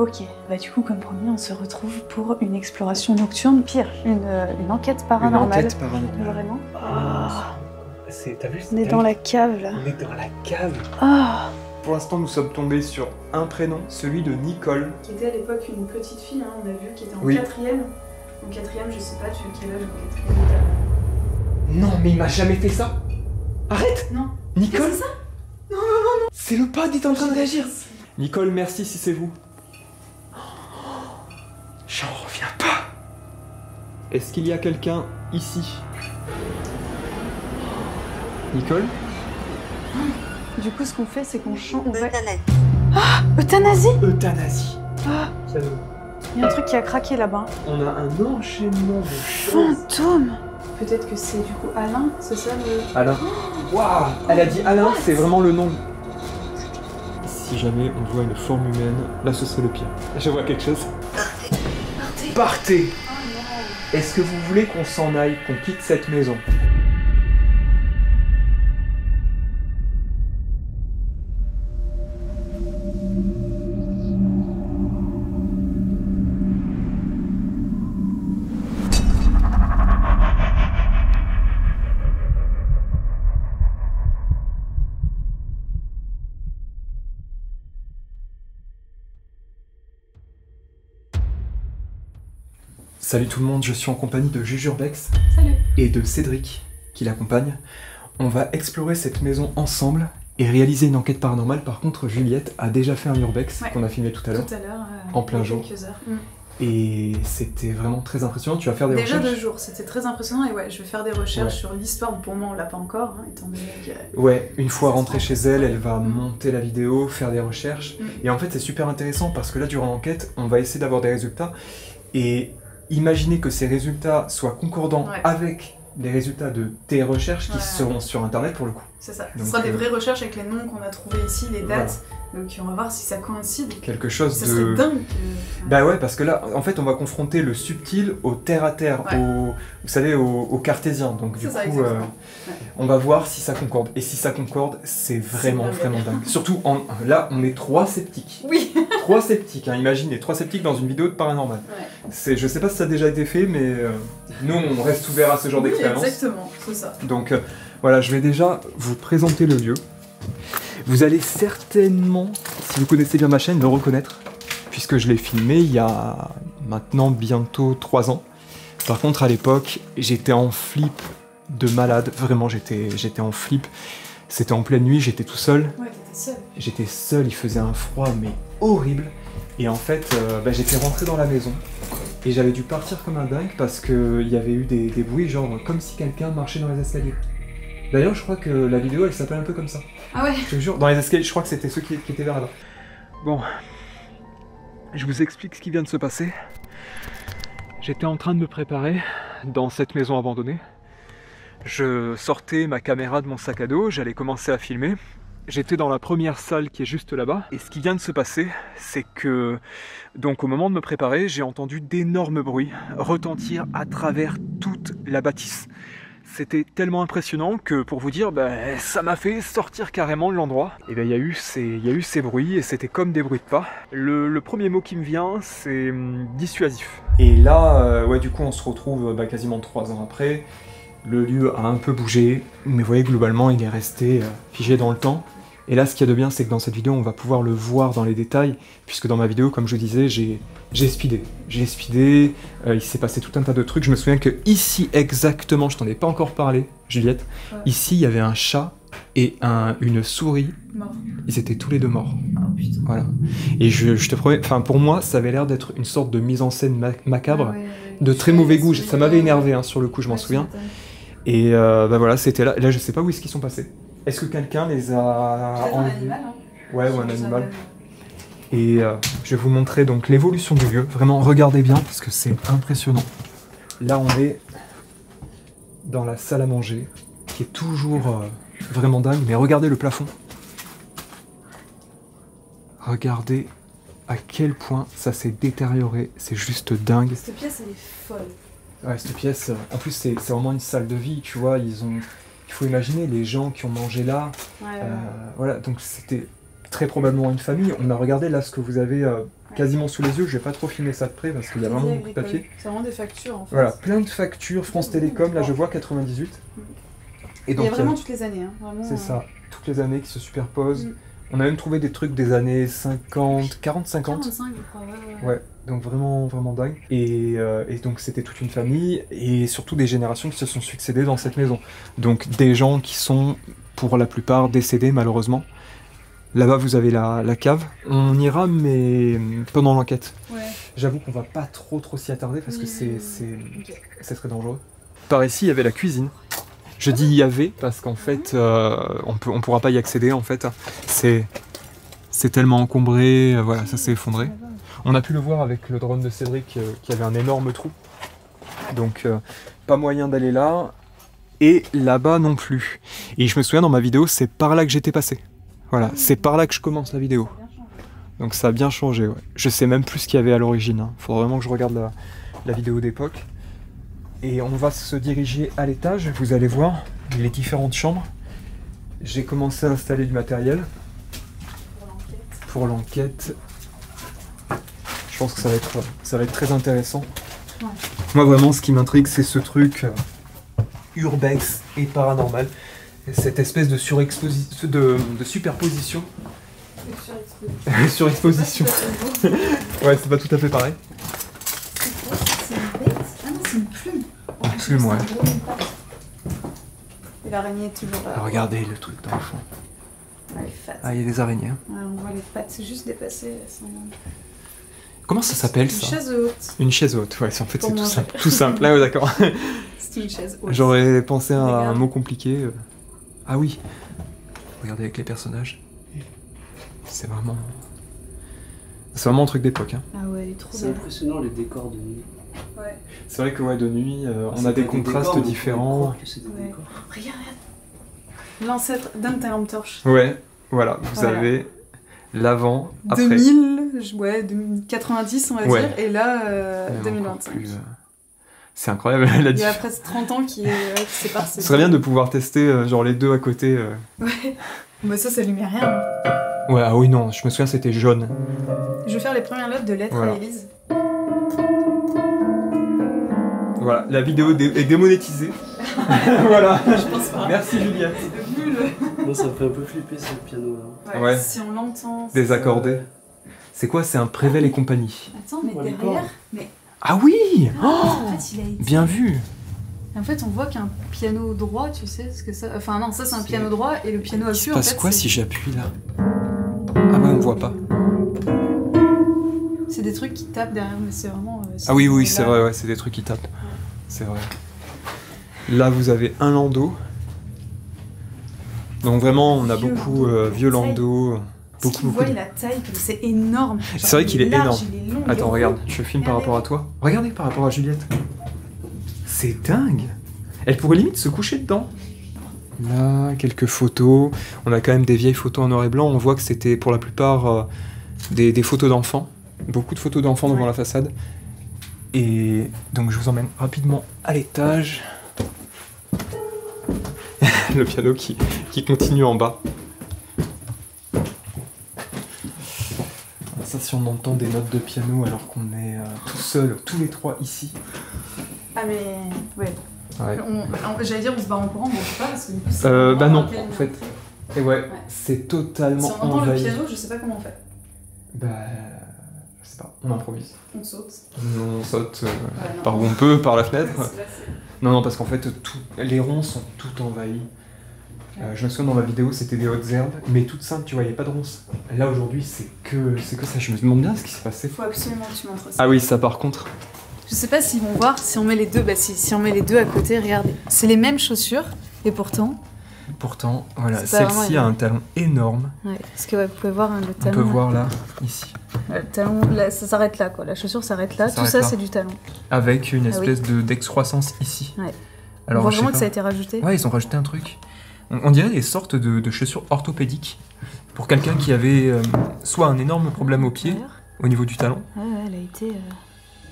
Ok, bah du coup comme promis on se retrouve pour une exploration nocturne, pire, une enquête paranormale. Une enquête paranormale. Vraiment. Ah, t'as vu? On est dans la cave là. On est dans la cave. Ah. Pour l'instant nous sommes tombés sur un prénom, celui de Nicole. Qui était à l'époque une petite fille, hein, on a vu, qui était en Oui. quatrième. En quatrième, je sais pas, tu as quel âge en quatrième? Non mais il m'a jamais fait ça. Arrête. Non. Nicole. C'est ça? Non. C'est le pad, il est en train de réagir. Nicole, merci si c'est vous. J'en reviens pas. Est-ce qu'il y a quelqu'un ici? Nicole? Du coup, ce qu'on fait, c'est qu'on chante. On va... Euthanasie. Ah, euthanasie. Euthanasie. Ah, Cadeau. il y a un truc qui a craqué là-bas. On a un enchaînement de choses. Fantôme. Peut-être que c'est du coup Alain, c'est ça le... Alain. Waouh. Elle a dit Alain, c'est vraiment le nom. Si jamais on voit une forme humaine, là ce serait le pire. Je vois quelque chose. Partez. Est-ce que vous voulez qu'on s'en aille, qu'on quitte cette maison? Salut tout le monde, je suis en compagnie de Jujurbex. Salut. Et de Cédric qui l'accompagne. On va explorer cette maison ensemble et réaliser une enquête paranormale. Par contre, Juliette a déjà fait un urbex qu'on a filmé tout à l'heure. Tout à l'heure, en plein jour. Quelques heures. Et c'était vraiment très impressionnant. Tu vas faire des Déjà recherches? 2 jours, c'était très impressionnant et ouais, je vais faire des recherches sur l'histoire. Pour moi, on l'a pas encore, hein, étant donné que... Ouais, une fois rentrée chez elle, elle va monter la vidéo, faire des recherches. Et en fait, c'est super intéressant parce que là, durant l'enquête, on va essayer d'avoir des résultats. Et imaginer que ces résultats soient concordants avec les résultats de tes recherches qui seront sur internet pour le coup. C'est ça. Donc, ce sera des vraies recherches avec les noms qu'on a trouvés ici, les dates. Donc on va voir si ça coïncide. Quelque chose ça de... serait dingue. Bah ouais, parce que là, en fait, on va confronter le subtil au terre-à-terre, au, vous savez, au cartésien. Donc du coup, on va voir si ça concorde. Et si ça concorde, c'est vraiment dingue. Surtout, là, on est 3 sceptiques. Oui. 3 sceptiques, hein. Imaginez, 3 sceptiques dans une vidéo de paranormal. Je sais pas si ça a déjà été fait, mais nous, on reste ouvert à ce genre d'expérience. Exactement, c'est ça. Donc voilà, je vais déjà vous présenter le lieu. Vous allez certainement, si vous connaissez bien ma chaîne, le reconnaître, puisque je l'ai filmé il y a maintenant bientôt 3 ans. Par contre, à l'époque, j'étais en flip de malade, vraiment, j'étais en flip. C'était en pleine nuit, j'étais tout seul. Ouais, t'étais seul. J'étais seul, il faisait un froid, mais horrible. Et en fait, j'étais rentré dans la maison, et j'avais dû partir comme un dingue, parce qu'il y avait eu des bruits, genre comme si quelqu'un marchait dans les escaliers. D'ailleurs, je crois que la vidéo, elle s'appelle un peu comme ça. Ah ouais? Je te jure, dans les escaliers, je crois que c'était ceux qui étaient vers là-bas. Bon, je vous explique ce qui vient de se passer. J'étais en train de me préparer dans cette maison abandonnée. Je sortais ma caméra de mon sac à dos, j'allais commencer à filmer. J'étais dans la première salle qui est juste là-bas. Et ce qui vient de se passer, c'est que, donc au moment de me préparer, j'ai entendu d'énormes bruits retentir à travers toute la bâtisse. C'était tellement impressionnant que, pour vous dire, ça m'a fait sortir carrément de l'endroit. Et il y a eu ces bruits, et c'était comme des bruits de pas. Le premier mot qui me vient, c'est dissuasif. Et là, du coup, on se retrouve quasiment 3 ans après. Le lieu a un peu bougé, mais vous voyez, globalement, il est resté figé dans le temps. Et là, ce qu'il y a de bien, c'est que dans cette vidéo, on va pouvoir le voir dans les détails, puisque dans ma vidéo, comme je disais, j'ai speedé. Il s'est passé tout un tas de trucs. Je me souviens que ici, exactement, je t'en ai pas encore parlé, Juliette, ici, il y avait un chat et une souris. Mort. Ils étaient tous les 2 morts. Oh putain. Voilà. Et je te promets, pour moi, ça avait l'air d'être une sorte de mise en scène macabre, de très mauvais goût. Ça m'avait énervé, sur le coup, je m'en souviens. Et voilà, c'était là. Là, je sais pas où est-ce qu'ils sont passés. Est-ce que quelqu'un les a enlevés? Un animal, hein. Ouais, ou un animal. Et je vais vous montrer donc l'évolution du lieu. Vraiment, regardez bien parce que c'est impressionnant. Là, on est dans la salle à manger, qui est toujours vraiment dingue. Mais regardez le plafond. Regardez à quel point ça s'est détérioré. C'est juste dingue. Cette pièce, elle est folle. Ouais, cette pièce, en plus, c'est vraiment une salle de vie, tu vois. Il faut imaginer les gens qui ont mangé là. Voilà, donc c'était très probablement une famille. On a regardé là ce que vous avez quasiment sous les yeux. Je vais pas trop filmer ça de près parce qu'il y a vraiment beaucoup de papier. C'est vraiment des factures en fait. Voilà, plein de factures. France Télécom, là je vois 98. Et donc, il y a vraiment toutes les années. Hein. C'est ça, toutes les années qui se superposent. On a même trouvé des trucs des années 50, 40, 50. 45, je crois, ouais, donc vraiment, vraiment dingue. Et donc c'était toute une famille et surtout des générations qui se sont succédées dans cette maison. Donc des gens qui sont pour la plupart décédés malheureusement. Là-bas vous avez la cave. On ira mais pendant l'enquête. Ouais. J'avoue qu'on va pas trop s'y attarder parce que c'est très dangereux. Par ici il y avait la cuisine. Je dis il y avait parce qu'en fait on pourra pas y accéder en fait. C'est tellement encombré, voilà, ça s'est effondré. On a pu le voir avec le drone de Cédric qui avait un énorme trou. Donc pas moyen d'aller là. Et là-bas non plus. Et je me souviens dans ma vidéo, c'est par là que j'étais passé. Voilà, c'est par là que je commence la vidéo. Donc ça a bien changé, ouais. Je sais même plus ce qu'il y avait à l'origine. Hein. Faudrait vraiment que je regarde la vidéo d'époque. Et on va se diriger à l'étage, vous allez voir les différentes chambres. J'ai commencé à installer du matériel. Pour l'enquête. Je pense que ça va être très intéressant. Ouais. Moi vraiment ce qui m'intrigue c'est ce truc urbex et paranormal. Et cette espèce de superposition. Surexposition. Ouais, c'est pas tout à fait pareil. C'est une bête? Ah non, c'est une plume. Une plume, ouais. Et l'araignée est toujours là. Regardez le truc dans le fond. Elle est fat. Ah, il y a des araignées. Hein. Ouais, on voit les pattes, c'est juste dépassé. Comment ça s'appelle ça? Une chaise haute. Une chaise haute, ouais, en fait c'est tout simple. Tout simple, là, ouais, d'accord. C'est une chaise haute. J'aurais pensé à un mot compliqué. Ah oui. Regardez avec les personnages. C'est vraiment un truc d'époque. Hein. Ah ouais, elle est trop belle. C'est impressionnant les décors de nuit. Ouais. C'est vrai que ouais, de nuit, on a des contrastes différents. Ouais. Regarde. L'ancêtre d'Interm Torch. Ouais, voilà, vous avez l'avant, après. 2000, ouais, 90 on va dire, et là 2025. C'est incroyable la différence. Il y a presque 30 ans qui séparent ces deux. Ce serait bien de pouvoir tester genre les deux à côté. Ouais, mais ça s'allumait rien. Hein. Ouais, ah oui, non, je me souviens c'était jaune. Je vais faire les premières lettres de lettres à Élise. Voilà, la vidéo est démonétisée. Voilà. Je pense pas. Merci Juliette. Moi ça me fait un peu flipper ce piano là. Ouais. Si on l'entend. Désaccordé. C'est quoi? C'est un Prével et compagnie. Attends, mais derrière. Mais... Ah oui. En fait, il a été... Bien vu. En fait, on voit qu'un piano droit, tu sais ce que ça. Enfin, non, ça c'est un piano droit et le piano à Il se passe quoi si j'appuie là? Ah ouais, on voit pas. C'est des trucs qui tapent derrière, mais c'est vraiment. Ah oui, c'est vrai, ouais, c'est des trucs qui tapent. Ouais. C'est vrai. Là, vous avez un landau. Donc vraiment, on a beaucoup vieux landau. Beaucoup. Vous voyez la taille, c'est énorme. C'est vrai qu'il est énorme. Il est long, attends, regarde, je filme par rapport à toi. Regardez par rapport à Juliette. C'est dingue. Elle pourrait limite se coucher dedans. Là, quelques photos. On a quand même des vieilles photos en noir et blanc. On voit que c'était pour la plupart des photos d'enfants. Beaucoup de photos d'enfants devant la façade. Et donc je vous emmène rapidement à l'étage. Le piano qui continue en bas. Ça, si on entend des notes de piano alors qu'on est tout seul, tous les trois ici. Ah mais... ouais. J'allais dire on se barre en courant, mais on peut pas parce que du coup bah non, en fait. Et ouais, c'est totalement si on entend envahi. le piano, je sais pas comment on fait. Bah... je sais pas, on improvise. On saute. On saute par où on peut, par la fenêtre. Non, parce qu'en fait, les ronces sont tout envahis. Je me souviens dans ma vidéo, c'était des hautes herbes, mais toutes simples, tu voyais pas de ronces. Là aujourd'hui, c'est que ça. Je me demande bien ce qui s'est passé. Faut absolument que tu montres ça. Ah oui, ça par contre. Je sais pas s'ils vont voir, si on met les deux, si on met les deux à côté, regardez. C'est les mêmes chaussures, et pourtant... Pourtant, voilà, celle-ci a un talon énorme. Ouais, parce que vous pouvez voir le talon. On peut voir là, ici. Le talon, là, ça s'arrête là, quoi. La chaussure s'arrête là. Tout ça, c'est du talon. Avec une espèce d'excroissance ici. Ouais. Alors, on voit vraiment que ça a été rajouté. Ouais, ils ont rajouté un truc. On dirait des sortes de chaussures orthopédiques. Pour quelqu'un qui avait soit un énorme problème au pied, au niveau du talon. Ouais, elle a été...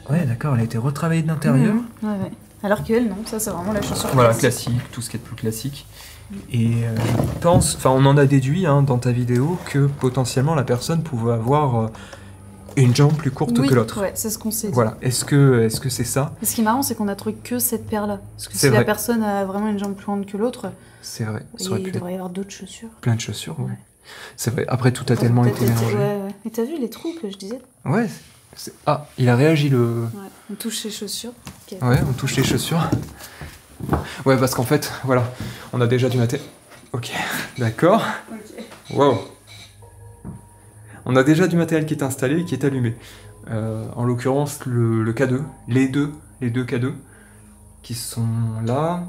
Ouais, d'accord, elle a été retravaillée de l'intérieur. Ouais. Alors qu'elle, non, ça c'est vraiment la chaussure Voilà, classique. classique, tout ce qui est plus classique. Et je pense, enfin on en a déduit hein, dans ta vidéo que potentiellement la personne pouvait avoir une jambe plus courte Oui, que l'autre. ouais, c'est ce qu'on s'est dit. Voilà, est-ce que c'est ça? Et ce qui est marrant, c'est qu'on a trouvé que cette paire-là. Parce que C'est si vrai. la personne a vraiment une jambe plus grande que l'autre, C'est vrai, ça aurait pu il être devrait y avoir d'autres chaussures. plein de chaussures, ouais. Ouais. C'est vrai, après tout a tellement Peut-être été mélangé. Ouais. Et t'as vu les trous que je disais? Ouais, ah, il a réagi le... Ouais. On touche les chaussures. Ok. Ouais, on touche les chaussures. Ouais, parce qu'en fait, voilà, on a déjà du matériel. Ok, d'accord. Ok. Wow. On a déjà du matériel qui est installé et qui est allumé. En l'occurrence, le K2, les deux K2 qui sont là.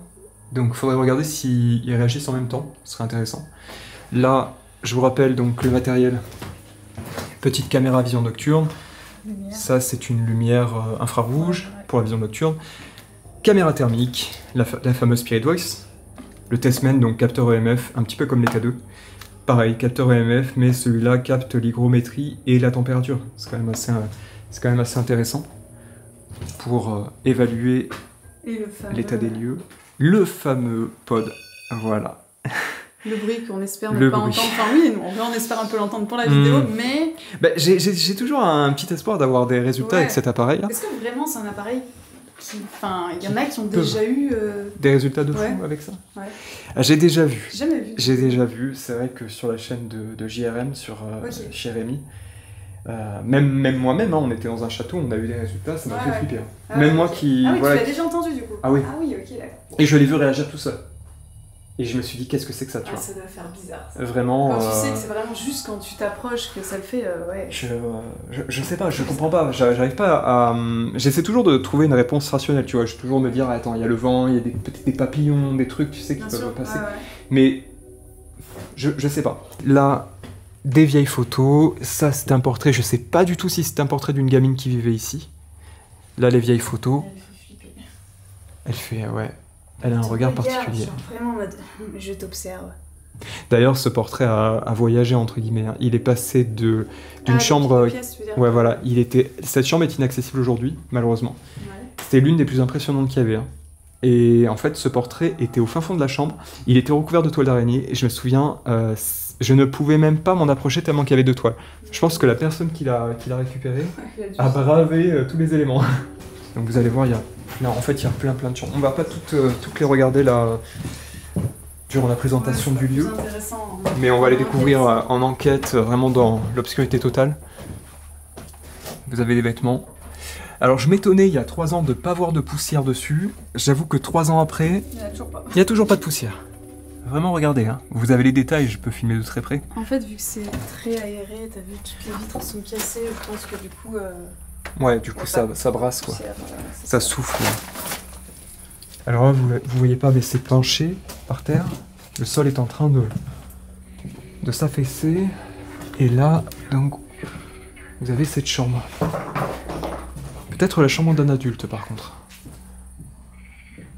Donc, il faudrait regarder s'ils réagissent en même temps. Ce serait intéressant. Là, je vous rappelle donc le matériel. Petite caméra vision nocturne. Lumière. Ça, c'est une lumière infrarouge pour la vision nocturne. Caméra thermique, la fameuse Spirit Voice. Le Testman, donc capteur EMF, un petit peu comme les K2. Pareil, capteur EMF, mais celui-là capte l'hygrométrie et la température. C'est quand même assez intéressant pour évaluer Et le fameux... l'état des lieux. Le fameux pod, voilà. Le bruit qu'on espère Le ne pas bruit. entendre. Enfin oui, en vrai, on espère un peu l'entendre pour la vidéo, mais... Bah, j'ai toujours un petit espoir d'avoir des résultats Ouais. avec cet appareil-là. Est-ce que vraiment c'est un appareil qui... Enfin, il y en a qui ont déjà eu... Des résultats de fou Ouais. avec ça. Ouais. Ah, j'ai déjà vu. J'ai jamais vu. J'ai déjà vu, c'est vrai que sur la chaîne de JRM, chez Rémi, même moi-même, hein, on était dans un château, on a eu des résultats, ça m'a Ouais, fait ouais. flipper. Hein. Ah Même ouais, moi ok. qui... Ah oui, voilà, tu l'as déjà entendu du coup. Ah oui. Ah oui, ok, d'accord. Et je l'ai vu réagir tout seul. Et je me suis dit, qu'est-ce que c'est que ça, tu Ah, vois. ça doit faire bizarre. Ça. Vraiment... Quand tu sais que c'est vraiment juste quand tu t'approches que ça le fait, ouais. Je sais pas, je comprends pas, j'arrive pas à... J'essaie toujours de trouver une réponse rationnelle, tu vois, je vais toujours me dire, attends, il y a le vent, il y a peut-être des papillons, des trucs, tu sais, qui Bien peuvent sûr. passer. Ouais, ouais. Mais je sais pas. Là, des vieilles photos, ça c'est un portrait, je sais pas du tout si c'est un portrait d'une gamine qui vivait ici. Là, les vieilles photos, Elle fait flipper. elle fait, ouais, elle a un Tu regard regardes, particulier. genre vraiment en mode, je t'observe. D'ailleurs, ce portrait a voyagé, entre guillemets, hein. Il est passé d'une chambre... Pièce, tu veux dire. Ouais, voilà, cette chambre est inaccessible aujourd'hui, malheureusement. Ouais. C'était l'une des plus impressionnantes qu'il y avait. Hein. Et en fait, ce portrait était au fin fond de la chambre. Il était recouvert de toiles d'araignée. Et je me souviens, je ne pouvais même pas m'en approcher tellement qu'il y avait de toiles. Je pense que la personne qui l'a récupéré a bravé tous les éléments. Donc vous allez voir, en fait, il y a plein de chambres. On va pas toutes les regarder là durant la présentation du lieu. Mais on va les découvrir en enquête, vraiment dans l'obscurité totale. Vous avez des vêtements. Alors je m'étonnais il y a 3 ans de ne pas voir de poussière dessus. J'avoue que 3 ans après, Il n'y en a toujours pas. il n'y a toujours pas de poussière. Vraiment regardez, hein. Vous avez les détails, je peux filmer de très près. En fait, vu que c'est très aéré, t'as vu, toutes les vitres sont cassées, je pense que du coup... Ouais, du coup ça brasse quoi. poussière, Ça souffle. Alors là, vous voyez pas, mais c'est penché par terre. Le sol est en train de s'affaisser. Et là, donc, vous avez cette chambre. Peut-être la chambre d'un adulte, par contre.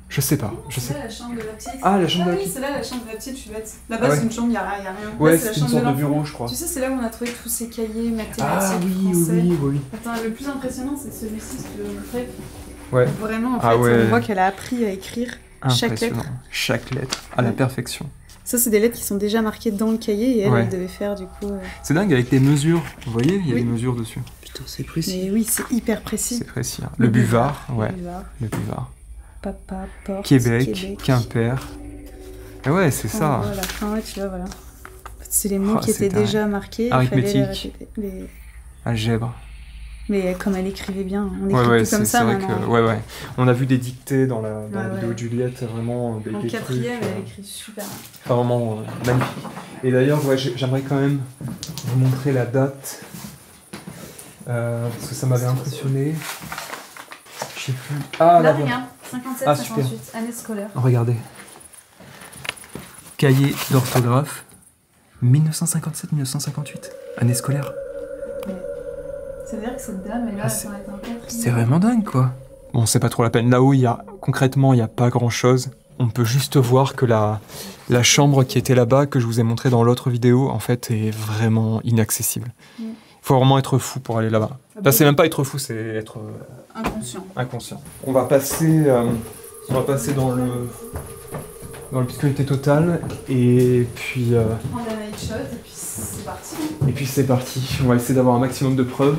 Je sais pas, je sais C'est là la chambre de la petite. Ah, la chambre de la oui, petite. c'est là la chambre de la petite, je suis bête. Là-bas, Ah ouais. c'est une chambre, il n'y a rien. Ouais, Là, c'est la une chambre sorte de l'enfant. bureau, je crois. Tu sais, c'est là où on a trouvé tous ces cahiers mathématiques Ah oui, français. oui. Attends, le plus impressionnant, c'est celui-ci, si tu veux le montrer. Ouais. Vraiment, en fait, Ah ouais. on voit qu'elle a appris à écrire chaque lettre. Impressionnant. Chaque lettre, à la Ouais. perfection. Ça, c'est des lettres qui sont déjà marquées dans le cahier et elle, Ouais. elle devait faire du coup... C'est dingue avec des mesures. Vous voyez, il y a Oui. des mesures dessus. Putain, c'est précis. Mais oui, c'est hyper précis. C'est précis. Hein. Le buvard, ouais. Le buvard. Le buvard. Papa, porte, Québec, Quimper. Et ouais, c'est ça. Oh, voilà. Enfin, ouais, tu vois, voilà. En fait, c'est les mots Oh, qui c'est étaient dingue. déjà marqués. Il fallait les Arithmétique. répéter. Algèbre. Mais comme elle écrivait bien, on écrit Ouais, tout comme c'est ça vrai maintenant. que. Ouais. On a vu des dictées dans la Ouais, vidéo ouais. de Juliette, vraiment. En des quatrième, trucs, elle écrit super bien. enfin, vraiment magnifique. Et d'ailleurs, ouais, j'aimerais quand même vous montrer la date. Parce que ça m'avait impressionné. Je sais plus. Ah, Là, voilà. rien. 57, Ah, super. 58, année scolaire. Regardez. Cahier d'orthographe. 1957-1958. Année scolaire. Ça veut dire que cette dame, elle Ah, a c'est- été en quatrième. C'est vraiment dingue, quoi. Bon, c'est pas trop la peine. Là-haut, concrètement, il n'y a pas grand-chose. On peut juste voir que la chambre qui était là-bas, que je vous ai montré dans l'autre vidéo, en fait, est vraiment inaccessible. Mm. Il faut vraiment être fou pour aller là-bas. Ah Enfin, bon. c'est même pas être fou, c'est être Inconscient. inconscient. On va passer On va passer dans l'obscurité totale et puis... On a night shot et puis c'est parti. Et puis c'est parti, on va essayer d'avoir un maximum de preuves.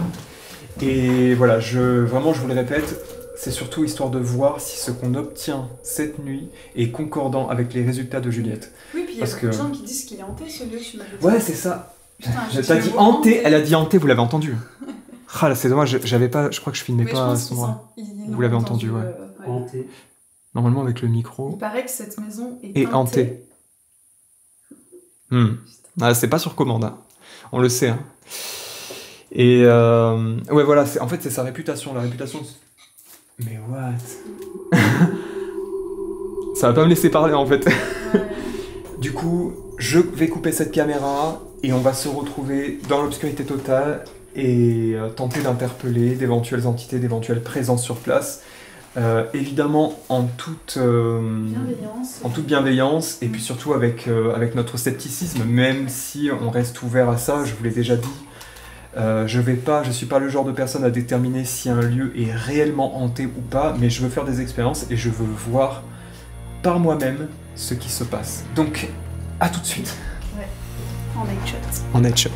Et voilà, vraiment je vous le répète, c'est surtout histoire de voir si ce qu'on obtient cette nuit est concordant avec les résultats de Juliette. Oui, puis il y a beaucoup de gens qui disent qu'il est hanté ce lieu, tu m'as dit. Ouais, c'est ça. Putain, T'as dit hanté, elle a dit hanté, vous l'avez entendu. Ah là, c'est dommage, j'avais pas, je crois que je filmais pas à ce moment-là. Vous l'avez entendu, ouais. Hanté. Normalement avec le micro. Il paraît que cette maison est hantée. Ah, c'est pas sur commande, hein. On le sait. Hein. Et ouais, voilà, en fait c'est sa réputation, la réputation. Mais what? Ça va pas me laisser parler en fait. Ouais. Du coup, je vais couper cette caméra et on va se retrouver dans l'obscurité totale et tenter d'interpeller d'éventuelles entités, d'éventuelles présences sur place. Évidemment en toute bienveillance et puis surtout avec notre scepticisme, même si on reste ouvert à ça, je vous l'ai déjà dit. Je suis pas le genre de personne à déterminer si un lieu est réellement hanté ou pas, mais je veux faire des expériences et je veux voir par moi-même ce qui se passe. Donc, à tout de suite. Ouais, en night shot. En night shot.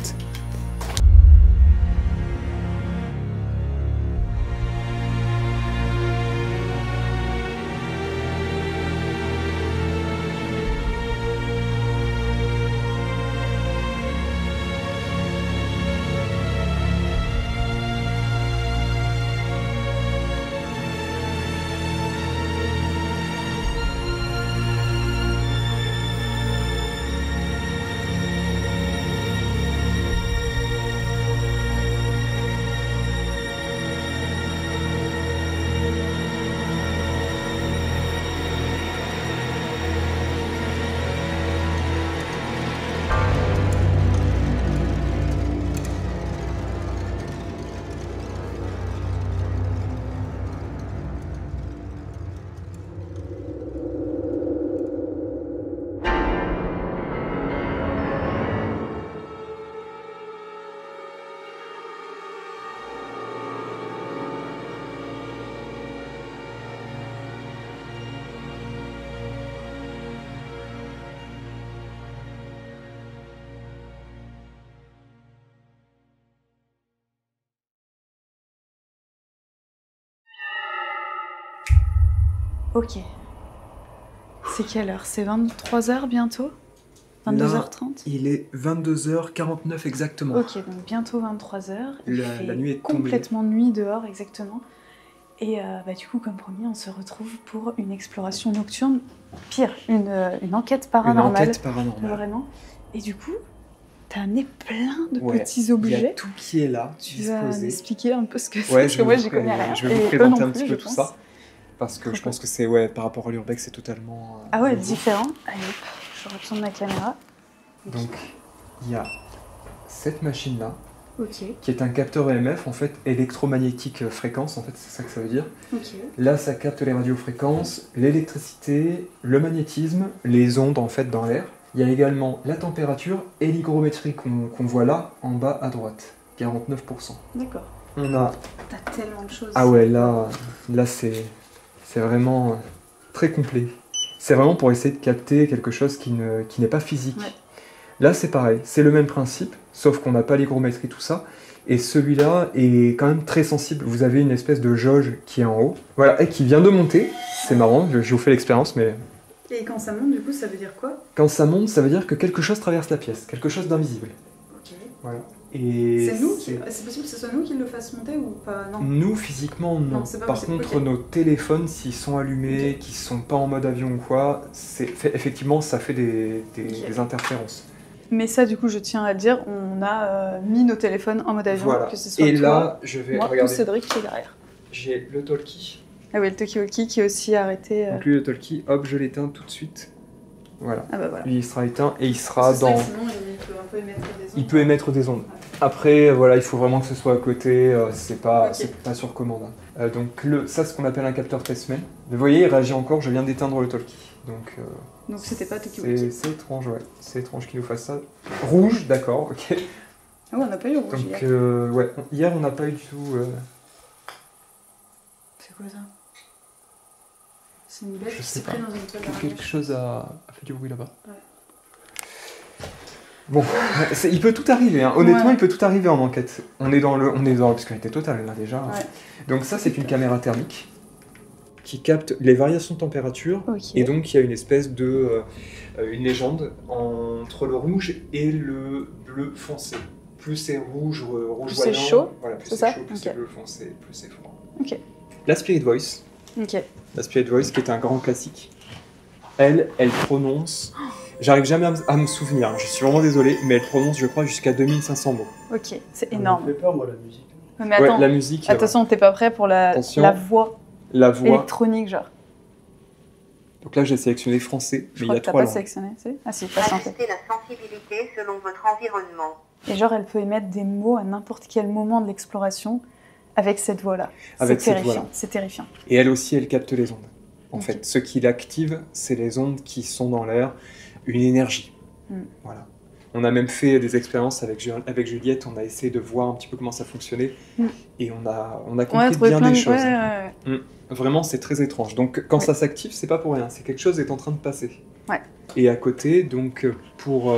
Ok. C'est quelle heure? C'est 23h bientôt? 22h30? Il est 22h49 exactement. Ok, donc bientôt 23h. La nuit est tombée. Complètement nuit dehors, exactement. Et du coup, comme promis, on se retrouve pour une exploration nocturne. Pire, une enquête paranormale. Une enquête paranormale. Vraiment. Et du coup, t'as amené plein de Ouais, petits objets. Il y a tout qui est là, Tu vas m'expliquer un peu ce que c'est, Ouais, parce que moi, j'y connais rien. je vais vous Et eux présenter non un plus, petit peu je tout pense. ça. Parce que je pense que c'est, par rapport à l'urbex, c'est totalement... Ah ouais, nouveau. différent. Allez, hop, je retourne ma caméra. Donc, il y a cette machine-là, Ok, qui est un capteur EMF, en fait, électromagnétique fréquence, en fait, c'est ça que ça veut dire. ok. Là, ça capte les radiofréquences, l'électricité, le magnétisme, les ondes, en fait, dans l'air. Il y a également la température et l'hygrométrie qu'on voit là, en bas à droite, 49%. D'accord. On a... T'as tellement de choses. Ah ouais, là c'est vraiment très complet. C'est vraiment pour essayer de capter quelque chose qui n'est pas physique. Ouais. Là, c'est pareil, c'est le même principe, sauf qu'on n'a pas l'hygrométrie, tout ça. Et celui-là est quand même très sensible. Vous avez une espèce de jauge qui est en haut, voilà, et qui vient de monter. C'est marrant, je vous fais l'expérience, mais... Et quand ça monte, du coup, ça veut dire quoi? Quand ça monte, ça veut dire que quelque chose traverse la pièce, quelque chose d'invisible. Ok. Voilà. Et C'est nous qui... C'est possible que ce soit nous qui le fasse monter ou pas? Non. Nous, physiquement, non. Non, c'est pas Par possible, contre, ok. nos téléphones, s'ils sont allumés, Ok. qu'ils sont pas en mode avion ou quoi, effectivement, ça fait des Ok. interférences. Mais ça, du coup, je tiens à le dire, on a mis nos téléphones en mode avion, Voilà. que ce soit Et toi, là, je vais moi ou regarder. Cédric qui est derrière. J'ai le talkie. Ah oui, le talkie-walkie qui est aussi arrêté. Donc lui, le talkie, hop, je l'éteins tout de suite. Voilà. Ah bah voilà. Lui, il sera éteint et il sera C'est ça, dans... sinon, il peut un peu émettre des ondes. Il peut émettre des ondes. Après, voilà, il faut vraiment que ce soit à côté, c'est pas, Ok. c'est pas sur commande. Hein. Donc ça, c'est ce qu'on appelle un capteur testman. Vous voyez, il réagit encore, je viens d'éteindre le talkie. Donc c'était pas talkie-walkie. c'est étrange, ouais. C'est étrange qu'il nous fasse ça. Rouge, d'accord, ok. Ah ouais, on n'a pas eu le rouge Donc, hier. ouais, hier, on n'a pas eu du tout... C'est quoi ça? C'est une bête Je qui sais s'est pas. pris dans une toile d'araignée. Quelque chose a fait du bruit là-bas. Ouais. Bon, il peut tout arriver, hein. Honnêtement, Ouais. il peut tout arriver en enquête. On est dans l'obscurité totale là déjà. Ouais. Donc ça, c'est une caméra thermique qui capte les variations de température. Ok. Et donc, il y a une espèce de une légende entre le rouge et le bleu foncé. Plus c'est rouge, rouge Plus c'est voyant, chaud, voilà, plus c'est c'est ça chaud, plus Ok. c'est bleu foncé, plus c'est froid. Ok. La Spirit Voice, Ok. la Spirit Voice qui est un grand classique. Elle prononce. J'arrive jamais à me souvenir, je suis vraiment désolé, mais elle prononce, je crois, jusqu'à 2500 mots. Ok, c'est Ça me énorme. fait peur, moi, la musique. Mais attends, Ouais, la musique, attention, t'es pas prêt pour Attention. la voix la voix. électronique, genre. Donc là, j'ai sélectionné français, Je mais il y crois a que t'as trois pas langues. sélectionné, si Ah si, patientez. Ajustez la sensibilité selon votre environnement. Et genre, elle peut émettre des mots à n'importe quel moment de l'exploration avec cette voix-là. C'est Avec cette terrifiant, voix-là. c'est terrifiant. Et elle aussi, elle capte les ondes. En Ok. fait, ce qui l'active, c'est les ondes qui sont dans l'air, une énergie. Mm. Voilà. On a même fait des expériences avec Juliette, on a essayé de voir un petit peu comment ça fonctionnait, Mm. et on a On a compris trouvé bien plein des de... choses. Ouais. Vraiment, c'est très étrange. Donc, quand Ouais. ça s'active, c'est pas pour rien, c'est quelque chose est en train de passer. Ouais. Et à côté, donc, pour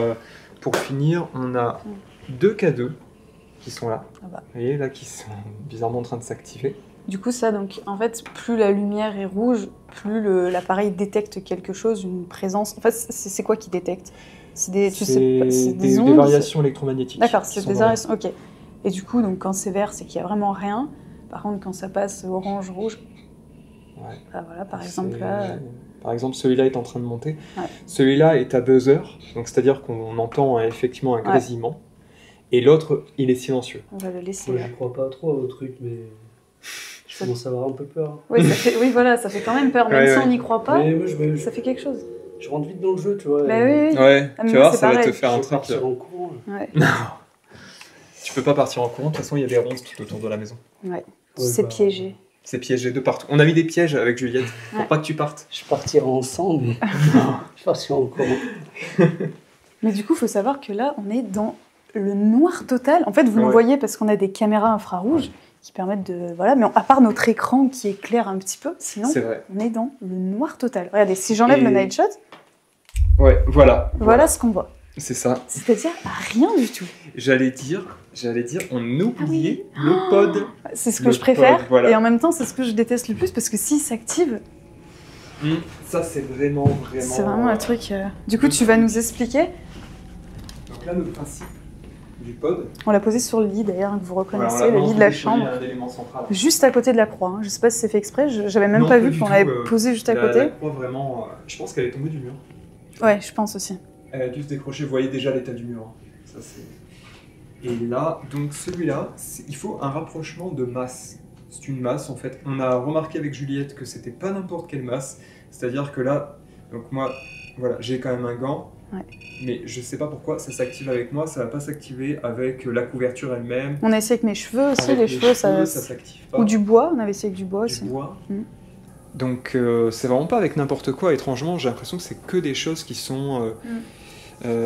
finir, on a deux K2 qui sont là. Ah bah. Vous voyez, là, qui sont bizarrement en train de s'activer. Du coup, ça, donc, en fait, plus la lumière est rouge, plus l'appareil détecte quelque chose, une présence. En fait, c'est quoi qui détecte? C'est des, tu sais pas, c'est des ondes, variations électromagnétiques. D'accord, qui c'est sont des dans l'air. variations. Ok. Et du coup, donc, quand c'est vert, c'est qu'il y a vraiment rien. Par contre, quand ça passe orange, rouge, Ouais. bah voilà, par C'est- exemple là. Par exemple, celui-là est en train de monter. Ouais. Celui-là est à buzzer, donc c'est-à-dire qu'on entend effectivement un grésillement. Et l'autre, il est silencieux. On va le laisser Moi, là. je crois pas trop au truc, mais je commence à avoir un peu peur. Ouais, oui, voilà, ça fait quand même peur. Même Ouais, si ouais. on n'y croit pas, Mais moi, ça fait quelque chose. je rentre vite dans le jeu, tu vois. Bah et oui, oui. Ouais, Ah, mais tu moi, vois, c'est ça va te pareil. faire un je vais truc. partir en courant. Ouais. Tu peux pas partir en courant, de toute façon, il y a des ronces tout autour de la maison. Ouais. Ouais, C'est bah, piégé. C'est piégé de partout. On a mis des pièges avec Juliette pour Ouais. pas que tu partes. Je partirai ensemble. Je partirai en courant. Mais du coup, il faut savoir que là, on est dans le noir total. En fait, vous nous Ouais. voyez parce qu'on a des caméras infrarouges qui permettent de... Voilà, mais à part notre écran qui éclaire un petit peu, sinon, C'est vrai. on est dans le noir total. Regardez, si j'enlève Et- le night shot, Ouais, voilà. voilà ce qu'on voit. C'est ça. C'est-à-dire rien du tout. J'allais dire, on oubliait le pod. C'est ce que Le je préfère, pod, voilà. et en même temps, c'est ce que je déteste le plus, parce que s'il s'active, Ça, c'est vraiment. c'est vraiment un truc... Du coup, tu vas nous expliquer. Donc là, le principe du pod. On l'a posé sur le lit, d'ailleurs, que vous reconnaissez, Voilà, on a le lit vraiment de la déposé chambre. un élément central. Juste à côté de la croix. Hein. Je sais pas si c'est fait exprès, j'avais même Non, pas pas vu du qu'on tout, l'avait posé juste à côté. La croix, vraiment, je pense qu'elle est tombée du mur. Ouais, je pense aussi. Elle a dû se décrocher, vous voyez déjà l'état du mur. Hein. Ça, c'est... Et là, donc celui-là, il faut un rapprochement de masse. C'est une masse en fait. On a remarqué avec Juliette que c'était pas n'importe quelle masse. C'est-à-dire que là, donc moi, voilà, j'ai quand même un gant. Ouais. Mais je sais pas pourquoi ça s'active avec moi, ça va pas s'activer avec la couverture elle-même. On a essayé avec mes cheveux aussi, Avec les cheveux, ça... s'active pas. Ou du bois, on avait essayé avec du bois Du aussi. bois. Mm. Donc c'est vraiment pas avec n'importe quoi, étrangement, j'ai l'impression que c'est que des choses qui sont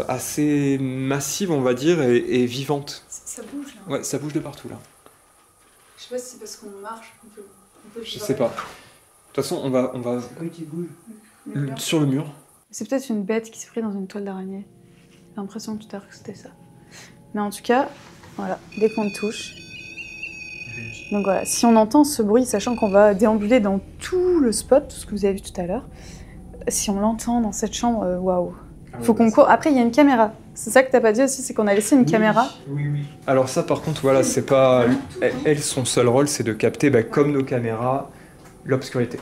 assez massives, on va dire, et vivantes. Ça bouge là. Ouais, ça bouge de partout là. Je sais pas si c'est parce qu'on marche qu'on peut Je sais pas. De toute façon, on va C'est quoi qui bouge? sur le mur. C'est peut-être une bête qui s'est prise dans une toile d'araignée. J'ai l'impression tout à l'heure que c'était ça. Mais en tout cas, voilà, dès qu'on le touche. Donc voilà, si on entend ce bruit, sachant qu'on va déambuler dans tout le spot, tout ce que vous avez vu tout à l'heure, si on l'entend dans cette chambre, waouh. Faut qu'on court. Après, il y a une caméra. C'est ça que t'as pas dit aussi, c'est qu'on a laissé une caméra. Oui, oui. Alors ça, par contre, voilà, c'est pas... Elle, son seul rôle, c'est de capter, comme nos caméras, l'obscurité.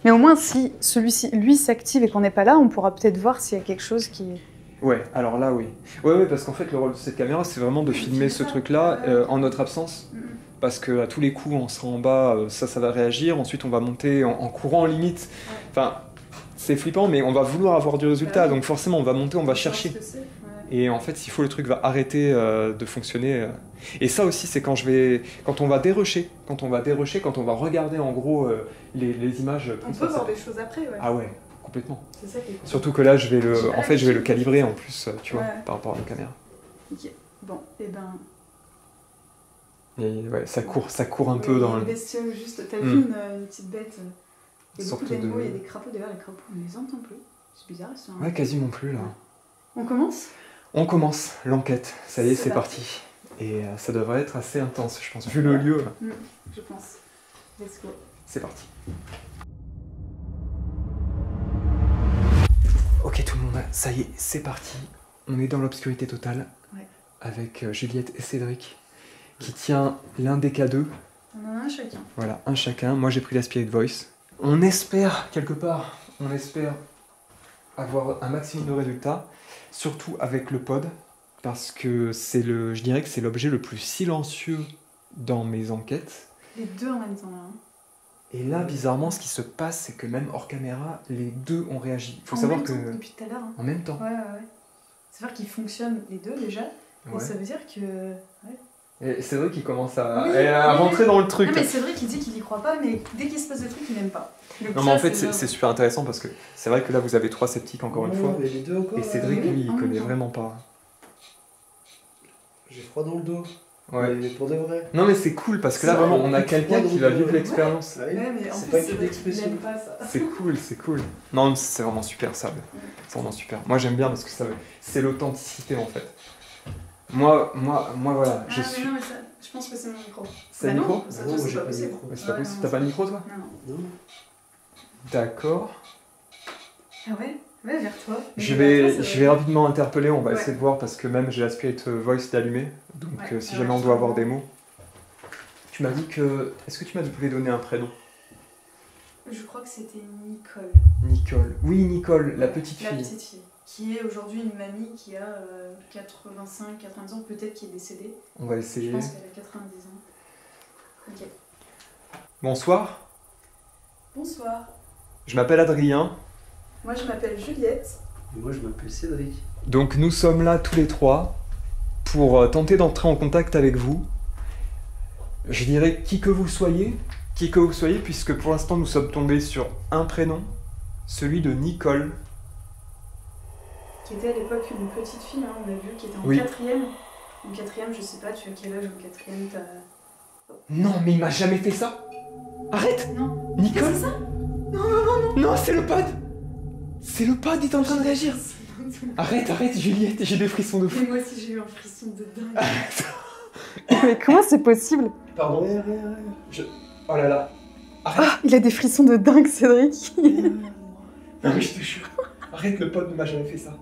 Mais au moins, si celui-ci, lui, s'active et qu'on n'est pas là, on pourra peut-être voir s'il y a quelque chose qui... Ouais, alors là, oui. Ouais, parce qu'en fait, le rôle de cette caméra, c'est vraiment de filmer ce truc-là en notre absence. Parce qu'à tous les coups, on sera en bas, ça va réagir. Ensuite, on va monter en courant limite. Enfin, c'est flippant, mais on va vouloir avoir du résultat. Donc forcément, on va monter, on va chercher. Et en fait, s'il faut, le truc va arrêter de fonctionner. Et ça aussi, c'est quand on va dérusher, quand on va regarder en gros les images. On peut voir des choses après, ouais. Ah ouais, complètement. C'est ça qui est cool. Surtout que là, je vais le calibrer en plus, tu vois, Ouais. par rapport à la caméra. Ok, bon, et ben... Et ouais, ça court un peu dans le... bestiole juste, t'as Mm. vu une petite bête Il y a beaucoup d'animaux, il y a des crapauds. D'ailleurs, les crapauds, on les entend plus. C'est bizarre, ils sont... Ouais, quasiment plus là. On commence? On commence l'enquête. Ça y est, c'est parti. parti. Et ça devrait être assez intense, je pense. Vu le lieu, Je pense. Let's go. c'est parti. Ok tout le monde, ça y est, c'est parti. On est dans l'obscurité totale. Ouais. Avec Juliette et Cédric qui tient l'un des K2. On en a un chacun. Voilà, un chacun. Moi j'ai pris la Spirit Voice. On espère, quelque part, avoir un maximum de résultats, surtout avec le pod, parce que je dirais que c'est l'objet le plus silencieux dans mes enquêtes. Les deux en même temps, là. Et là, bizarrement, ce qui se passe, c'est que même hors caméra, les deux ont réagi. Il faut savoir même que... temps, depuis tout à l'heure. En même temps. Ouais. C'est-à-dire qu'ils fonctionnent les deux déjà, Ouais. et ça veut dire que... Ouais. Et c'est vrai qu'il commence à, Oui, à rentrer dans le truc. Non mais c'est vrai qu'il dit qu'il y croit pas, mais dès qu'il se passe des trucs, il n'aime pas. Donc Non mais en fait c'est super intéressant parce que c'est vrai que là vous avez 3 sceptiques encore une fois. Mais les deux encore, Et Cédric lui il en connaît même temps. vraiment pas. J'ai froid dans le dos. Ouais. Mais pour de vrai. Non mais c'est cool parce que là C'est vraiment vrai, on a quelqu'un qui va vivre l'expérience. Ah oui, Ouais, mais en c'est plus, pas c'est que vrai qu'il d'expression. n'aime pas ça. C'est cool. Non c'est vraiment super ça. C'est vraiment super. Moi j'aime bien parce que c'est l'authenticité en fait. Moi voilà, je Ah suis... mais non, mais ça, je pense que c'est mon micro. C'est le Bah micro non, ça, Non, moi, c'est j'ai pas pas de possible. micro. Ouais, c'est pas Ouais, possible. non, T'as pas de micro toi? Non. Non. D'accord. Ah ouais? Ouais, vers toi. Mais Je vers toi, vais, ça je vais rapidement interpeller, on va Ouais. essayer de voir parce que même j'ai la Spirit Voice d'allumé, donc Ouais. si Ah jamais ouais. on doit avoir des mots. Tu m'as dit que... Est-ce que tu m'as donné un prénom? Je crois que c'était Nicole. Nicole. Oui, Nicole, la petite La fille. petite fille. Qui est aujourd'hui une mamie qui a 85, 90 ans, peut-être qui est décédée. On va Je essayer. pense qu'elle a 90 ans. Ok. Bonsoir, Bonsoir. je m'appelle Adrien. Moi je m'appelle Juliette. Et moi je m'appelle Cédric. Donc nous sommes là tous les trois pour tenter d'entrer en contact avec vous. Je dirais qui que vous soyez, puisque pour l'instant nous sommes tombés sur un prénom, celui de Nicole. Qui était à l'époque une petite fille, hein, on a vu, qui était en Oui. quatrième. En quatrième, je sais pas, tu as quel âge en quatrième? T'as... Non, mais il m'a jamais fait ça. Arrête, Non. Nicole. C'est ça? Non, c'est le pod. C'est le pod, il est en train de réagir. Arrête, Juliette, j'ai des frissons de fou. Mais moi aussi j'ai eu un frisson de dingue. Mais comment c'est possible? Pardon. Oh là là. Ah, il a des frissons de dingue, Cédric. Non mais je te jure. Arrête, le pod ne m'a jamais fait ça.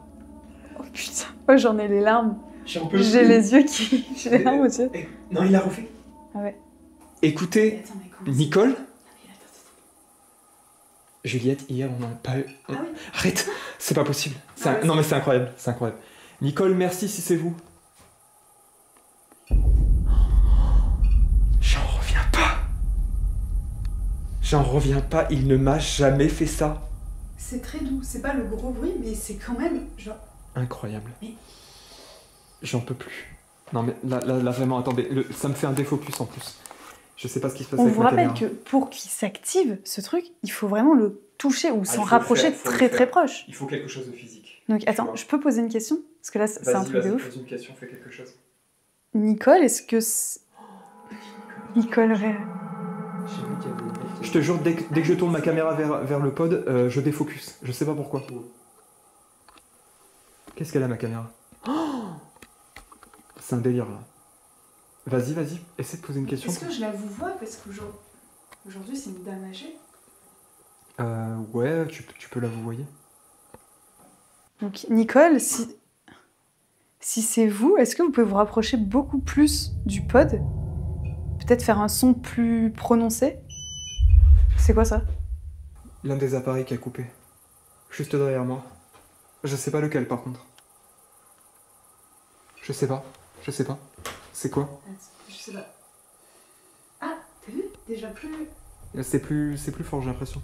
Oh putain, oh, j'en ai les larmes. J'ai un peu... J'ai les yeux qui... J'ai les larmes aux yeux. Eh, non, il l'a refait. Ah ouais. Écoutez, Attends, mais comment Nicole, Ah, mais attends. Juliette, hier on n'a pas eu... Ah oui. Arrête, c'est pas possible. Ah ouais, Non mais c'est incroyable, c'est incroyable. Nicole, merci si c'est vous. J'en reviens pas, il ne m'a jamais fait ça. C'est très doux, c'est pas le gros bruit, mais c'est quand même genre... Incroyable. Mais- J'en peux plus. Non mais là vraiment, attendez, ça me fait un défocus en plus. Je sais pas ce qui se passe On avec vous ma rappelle caméra. que pour qu'il s'active, ce truc, il faut vraiment le toucher ou il s'en faut le rapprocher faire, faut le très faire. très proche. Il faut quelque chose de physique. Donc Tu attends, vois. je peux poser une question? Parce que là, c'est un truc de ouf. pose une question, fais quelque chose. Nicole, est-ce que... Nicole, J'ai vu qu'il y avait une porte. Je te jure, dès que je tourne ma caméra vers le pod, je défocus. Je sais pas pourquoi. Qu'est-ce qu'elle a ma caméra? Oh, c'est un délire là. Vas-y, essaie de poser une question. Est-ce que je la vous vois? Parce qu'aujourd'hui c'est une dame âgée. Ouais, tu peux la vous voyez. Donc Nicole, si c'est vous, est-ce que vous pouvez vous rapprocher beaucoup plus du pod? Peut-être faire un son plus prononcé? C'est quoi ça? L'un des appareils qui a coupé. Juste derrière moi. Je sais pas lequel par contre. Je sais pas. C'est quoi? Je sais pas. Ah, t'as vu? Déjà plus... C'est plus fort, j'ai l'impression.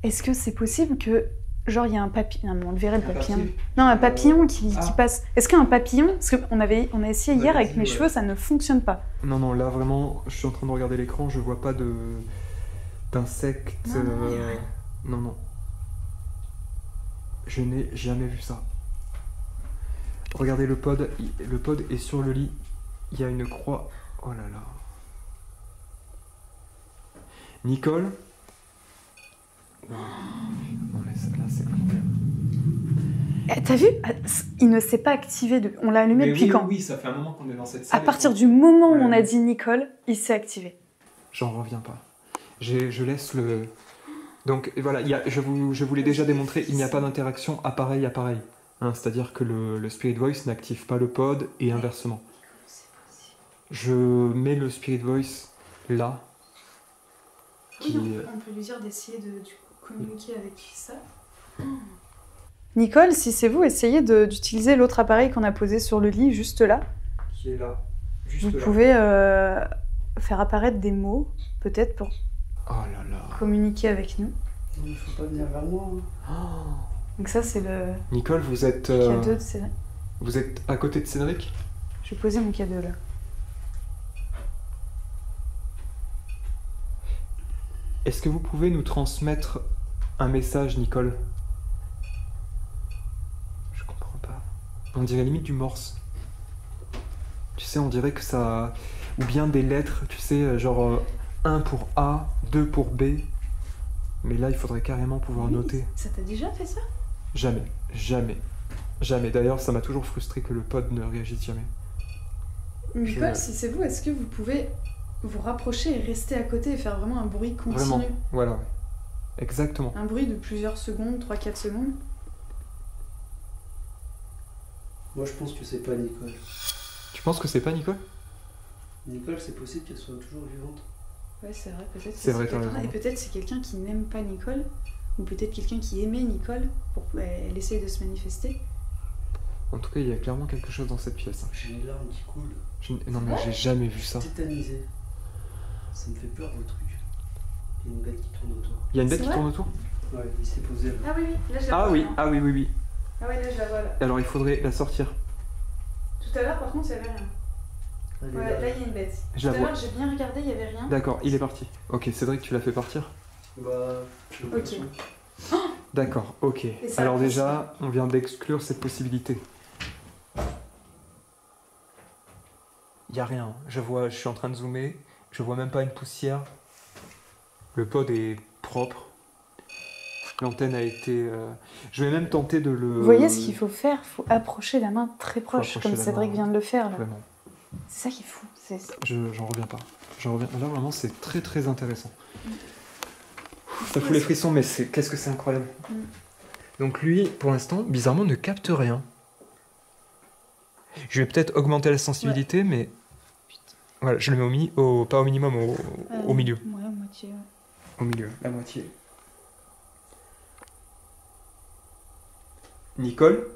Est-ce que c'est possible que, genre, il y a un papillon... Non, mais on le verrait, le Un papillon. papier. Non, un papillon qui Ah. passe... Est-ce qu'un papillon... Parce qu'on a essayé On hier avait avec mes essayé, cheveux, ça ne fonctionne pas. Non, là vraiment, je suis en train de regarder l'écran, je vois pas d'insectes. Non, y a rien. Non. Je n'ai jamais vu ça. Regardez le pod est sur le lit. Il y a une croix. Oh là là. Nicole. Non, mais là, c'est incroyable. Eh, t'as vu? Il ne s'est pas activé. On l'a allumé Mais depuis oui, quand? oui, ça fait un moment qu'on est dans cette À salle. partir du moment où on a Ouais. dit Nicole, il s'est activé. J'en reviens pas. Je laisse le... Donc voilà, je vous l'ai déjà démontré, il n'y a pas d'interaction appareil-appareil. Hein, c'est-à-dire que le Spirit Voice n'active pas le pod et inversement. Je mets le Spirit Voice là. Qui... on peut lui dire d'essayer de communiquer avec ça. Nicole, si c'est vous, essayez d'utiliser l'autre appareil qu'on a posé sur le lit, juste là. qui est là. Juste Vous là. pouvez faire apparaître des mots, peut-être, pour Oh là là. communiquer avec nous. Non, il faut pas venir vers moi. Hein. Oh. Donc ça, c'est le Nicole, vous êtes cadeau de Cédric. vous êtes à côté de Cédric? Je vais poser mon cadeau là. Est-ce que vous pouvez nous transmettre un message, Nicole? Je comprends pas. On dirait limite du morse. Tu sais, on dirait que ça... Ou bien des lettres, tu sais, genre 1 pour A, 2 pour B. Mais là, il faudrait carrément pouvoir noter. Ça t'a déjà fait ça? Jamais, jamais, jamais. D'ailleurs, ça m'a toujours frustré que le pod ne réagisse jamais. Nicole, si c'est vous, est-ce que vous pouvez vous rapprocher et rester à côté et faire vraiment un bruit continu? Vraiment, voilà. Exactement. Un bruit de plusieurs secondes, 3-4 secondes. Moi, je pense que c'est pas Nicole. Tu penses que c'est pas Nicole? Nicole, c'est possible qu'elle soit toujours vivante. Ouais, c'est vrai, peut-être. C'est vrai, t'as quelqu'un- raison. Et peut-être c'est quelqu'un qui n'aime pas Nicole, ou peut-être quelqu'un qui aimait Nicole, elle essaye de se manifester. En tout cas, il y a clairement quelque chose dans cette pièce. J'ai une larme qui coule. Non mais j'ai jamais vu ça. Tétanisé. Ça me fait peur, vos trucs. Il y a une bête qui tourne autour. Il y a une bête C'est qui vrai tourne autour? Ouais, il s'est posé là. Ah oui, oui, là je la Ah vois. oui, là. ah oui, oui, oui. Ah ouais, là je la vois là. Alors il faudrait la sortir. Tout à l'heure, par contre, il n'y avait rien. Elle est Ouais, là. là il y a une bête. Je Tout la à vois. l'heure, j'ai bien regardé, il n'y avait rien. D'accord, il est parti. Ok, Cédric, tu l'as fait partir? Bah, j'ai l'impression. D'accord, ok. ça Alors passe. déjà, on vient d'exclure cette possibilité. Il y a rien. Je suis en train de zoomer. Je vois même pas une poussière. Le pod est propre. L'antenne a été... Je vais même tenter de le... Vous voyez ce qu'il faut faire? Il faut approcher la main très proche, approcher comme la Cédric main. vient de le faire là. Vraiment. C'est ça qu'il faut. J'en reviens pas. Là, vraiment, c'est très très intéressant. Ça fout les frissons, mais qu'est-ce que c'est incroyable. Donc lui, pour l'instant, bizarrement, ne capte rien. Je vais peut-être augmenter la sensibilité, mais... Voilà, je le mets pas au minimum, au milieu. Ouais, à moitié. Ouais. Au milieu, la moitié. Nicole?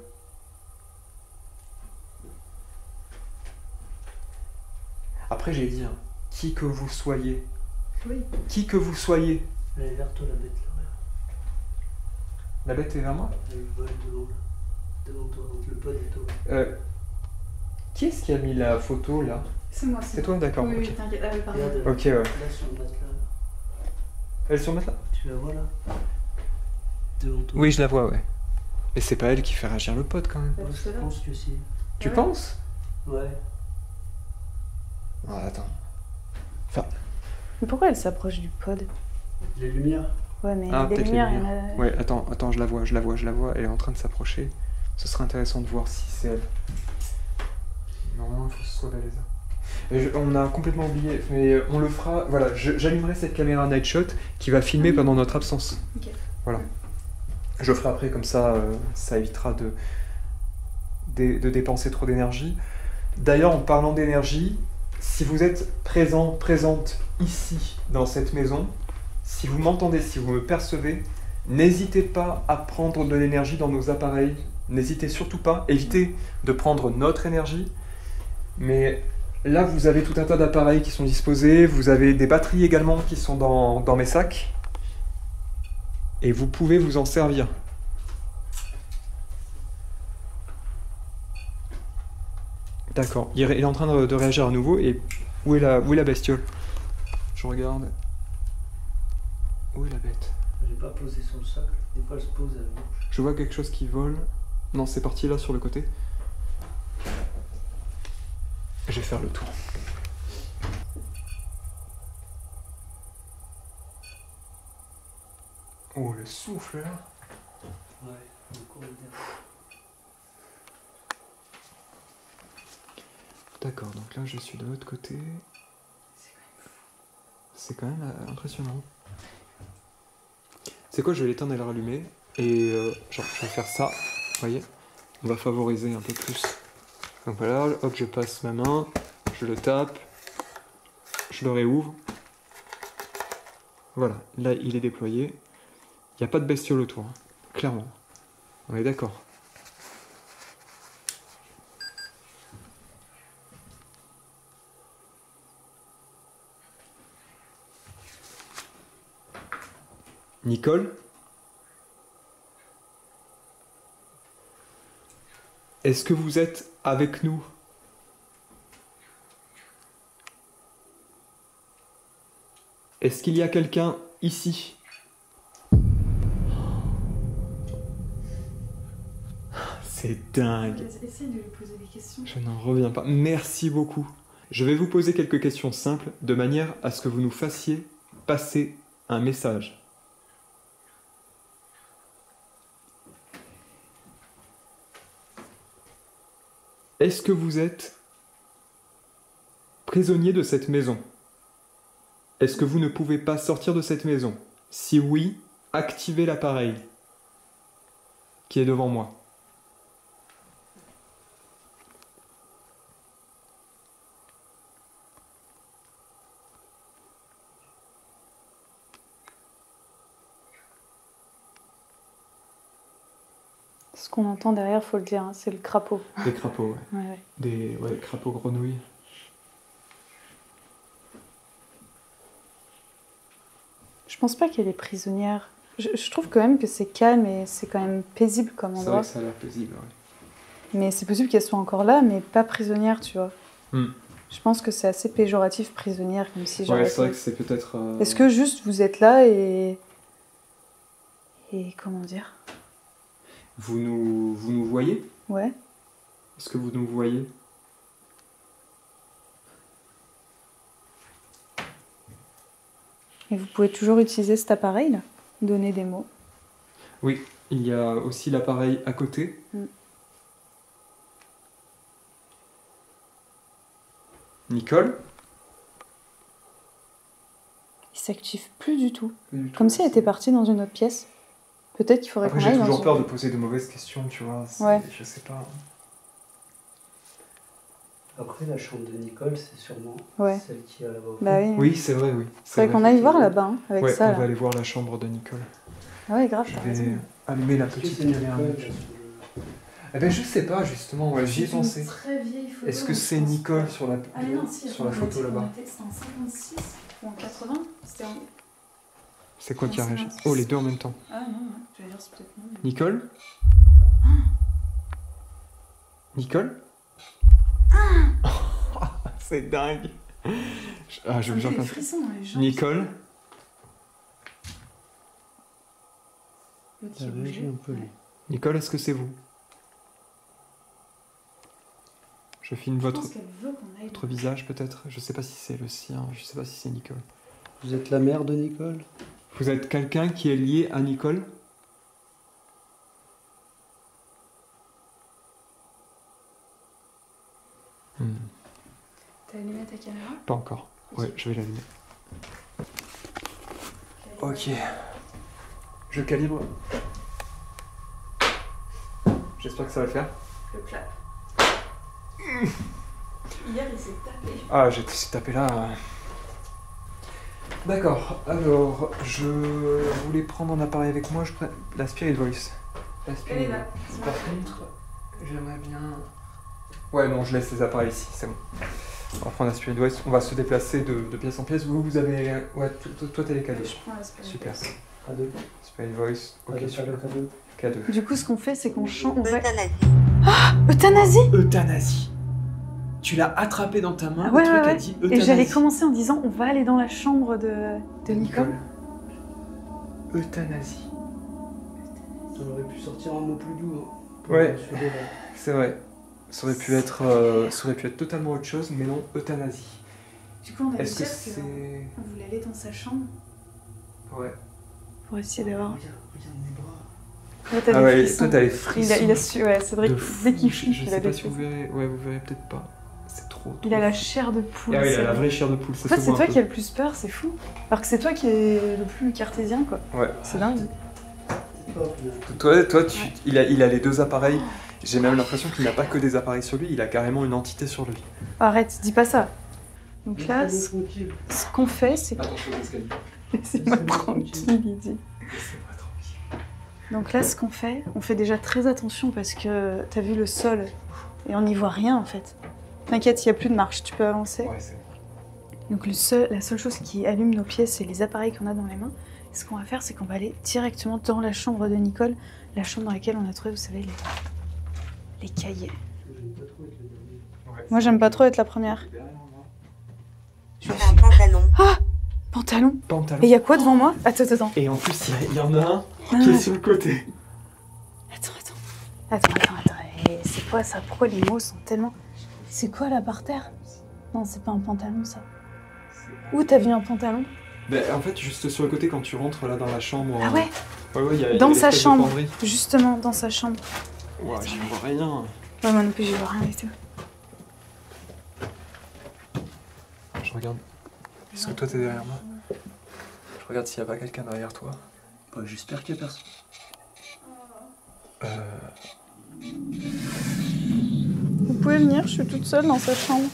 Après, j'ai dit, hein, qui que vous soyez, Oui. qui que vous soyez, Elle est vers toi, la bête là. la bête est vers moi? Elle vole devant toi, donc le pod est toi. Qui est-ce qui a mis la photo là? C'est moi. C'est toi, d'accord. Oui, ok. oui, t'inquiète. Ah oui, pardon. Regarde, Ok, ouais. là sur le matelas. Elle est sur le matelas? Tu la vois là? Devant toi. Oui, je la vois, ouais. Mais c'est pas elle qui fait réagir le pod quand même. Bah, Moi, tout à je l'heure. pense que si. Tu ouais. penses? Ouais. Ah, attends. Mais pourquoi elle s'approche du pod? Les lumières. Ouais, mais Ah, les peut-être les lumières, il y en a... Ouais, attends, je la vois. Elle est en train de s'approcher. Ce serait intéressant de voir si c'est elle. Normalement, il faut que ce soit Baleza. On a complètement oublié, mais on le fera. Voilà, j'allumerai cette caméra night shot qui va filmer pendant notre absence. Ok. Voilà. Je le ferai après, comme ça, ça évitera de dépenser trop d'énergie. D'ailleurs, en parlant d'énergie, si vous êtes présente ici, dans cette maison, si vous m'entendez, si vous me percevez, n'hésitez pas à prendre de l'énergie dans nos appareils. N'hésitez surtout pas. Évitez de prendre notre énergie. Mais là, vous avez tout un tas d'appareils qui sont disposés. Vous avez des batteries également qui sont dans mes sacs. Et vous pouvez vous en servir. D'accord. Il est en train de réagir à nouveau. Et où est la bestiole? Je regarde. Où est la bête? Elle est pas posée sur le socle. Des fois, elle se pose à gauche. Je vois quelque chose qui vole. Non, c'est parti là sur le côté. Je vais faire le tour. Oh, le souffle là. Ouais, encore une dernière. D'accord, donc là je suis de l'autre côté. C'est quand même impressionnant. C'est quoi, je vais l'éteindre et le rallumer. Et genre, je vais faire ça. Vous voyez? On va favoriser un peu plus. Donc voilà, hop, je passe ma main, je le tape, je le réouvre. Voilà, là il est déployé. Il n'y a pas de bestiole autour, hein, clairement. On est d'accord. Nicole? Est-ce que vous êtes avec nous? Est-ce qu'il y a quelqu'un ici? C'est dingue. Essaye de lui poser des questions. Je n'en reviens pas. Merci beaucoup. Je vais vous poser quelques questions simples de manière à ce que vous nous fassiez passer un message. Est-ce que vous êtes prisonnier de cette maison? Est-ce que vous ne pouvez pas sortir de cette maison? Si oui, activez l'appareil qui est devant moi. Ce qu'on entend derrière, faut le dire, hein, c'est le crapaud. Des crapauds, ouais. Ouais, ouais. Des crapauds grenouilles. Je pense pas qu'elle est prisonnière. Je trouve quand même que c'est calme et c'est quand même paisible comme C'est vrai endroit. que ça a l'air paisible, ouais. Mais c'est possible qu'elle soit encore là, mais pas prisonnière, tu vois. Hmm. Je pense que c'est assez péjoratif, prisonnière, comme si Ouais, j'aurais c'est vrai fait- que c'est peut-être... Est-ce que juste vous êtes là et comment dire? Vous nous voyez? Ouais. Est-ce que vous nous voyez? Et vous pouvez toujours utiliser cet appareil-là, donner des mots. Oui, il y a aussi l'appareil à côté. Mm. Nicole? Il s'active plus du tout. Pas du tout. Comme si elle était partie dans une autre pièce. Peut-être qu'il faudrait Après, qu'on j'ai aille dans toujours une- peur de poser de mauvaises questions, tu vois. Ouais. Je sais pas. Après, la chambre de Nicole, c'est sûrement Ouais. celle qui est là-bas. au fond. Bah oui. Oui, c'est vrai, oui. Faudrait qu'on aille voir là-bas, hein, avec Ouais, ça. on Là. va aller voir la chambre de Nicole. Ah ouais, grave, Je t'as vais raison. allumer la Est-ce que petite c'est lumière. Nicole parce que Eh ben, je sais pas, justement, ouais, j'y ai pensé. Très vieille photo. Est-ce que c'est Nicole sur la, Ah mais non, si, sur la photo là-bas? C'était en 56 ou en 80. C'était en... C'est quoi qui a Non, réagi? c'est Oh, les deux en même temps. Ah non, ouais. Je vais dire c'est peut-être non. mais- Nicole? Nicole? C'est dingue. Ah, je Ça me me fait jure des pas. frissons dans les jambes. Nicole? L'autre ça qui réagit bougeait. un peu, lui. Nicole, est-ce que c'est vous? Je filme Je votre, pense qu'elle veut qu'on aille. votre visage peut-être. Je sais pas si c'est le sien, je sais pas si c'est Nicole. Vous êtes la mère de Nicole? Vous êtes quelqu'un qui est lié à Nicole? Hmm, T'as allumé ta caméra? pas encore. Ouais, je vais l'allumer. Ok. Je calibre. J'espère que ça va le faire. Le clap. Hier, il s'est tapé. Ah, j'ai tapé là. D'accord, alors je voulais prendre un appareil avec moi, je prends la Spirit Voice. La Spirit Elle est là. Voice. Par contre, j'aimerais bien... Ouais, non, je laisse les appareils ici, c'est bon. On va prendre la Spirit Voice, on va se déplacer de pièce en pièce. Vous avez... Ouais, toi t'as les cadeaux. Je prends la Spirit Super. Voice. K2. Spirit Voice, ok, K2, super. K2. K2. Du coup, ce qu'on fait, c'est qu'on chante. On va... Euthanasie. Euthanasie! Euthanasie. Tu l'as attrapé dans ta main, Ah ouais, le truc ouais, a ouais. dit Et euthanasie. j'allais commencer en disant on va aller dans la chambre de Nicole. Euthanasie. Ça aurait pu sortir un mot plus doux. Hein, pour Ouais. rassurer, là. C'est vrai. Ça aurait pu être totalement autre chose, mais non, euthanasie. Du coup, on allait Est-ce que dire c'est... qu'on voulait aller dans sa chambre. Ouais. pour essayer d'avoir. Regarde mes bras. Là, t'as Ah des ouais, frissons. toi t'as les frissons. Il a su, ouais, c'est vrai de que fou. dès qu'il Je flippe, il sais a pas des si vous frissons. verrez, ouais, vous verrez peut-être pas. C'est trop. Il a la chair de poule. Ah oui, il c'est a la vrai. vraie chair de poule, ça En fait, se c'est voit toi un peu. qui as le plus peur, c'est fou. Alors que c'est toi qui es le plus cartésien, quoi. Ouais. C'est dingue. Hop, Toi Ouais. il a les deux appareils. J'ai même l'impression qu'il n'a pas que des appareils sur lui, il a carrément une entité sur lui. Arrête, dis pas ça. Donc là, laisse-moi ce tranquille. qu'on fait, c'est que. Attention aux escaliers. Laissez-moi Laisse-moi tranquille, tranquille. il dit. Laissez-moi tranquille. Donc là, ce qu'on fait, on fait déjà très attention parce que t'as vu le sol et on n'y voit rien en fait. T'inquiète, il n'y a plus de marche, tu peux avancer. Ouais, c'est. Donc la seule chose qui allume nos pieds, c'est les appareils qu'on a dans les mains. Et ce qu'on va faire, c'est qu'on va aller directement dans la chambre de Nicole, la chambre dans laquelle on a trouvé, vous savez, les cahiers. J'aime pas trop être le dernier. Ouais, Moi, j'aime pas trop être la première. derrière moi. Un pantalon. Pantalon. Pantalon. Et il y a quoi devant moi? Attends. Et en plus, il y en a un Ah, qui est sur le côté. Attends. Et c'est quoi ça? Pourquoi les mots sont tellement... C'est quoi là par terre? Non, c'est pas un pantalon ça. Où t'as vu un pantalon? Ben, en fait, juste sur le côté, quand tu rentres là dans la chambre. Ah ouais, Ouais, il y a dans sa l'espèce de chambre. penderie. Justement, dans sa chambre. Ouais, j'y vois rien. Ouais, moi non plus, j'y vois rien du tout. Je regarde. Est-ce que toi t'es derrière moi? Je regarde s'il n'y a pas quelqu'un derrière toi. Bah, j'espère qu'il y a personne. Vous pouvez venir, je suis toute seule dans sa chambre.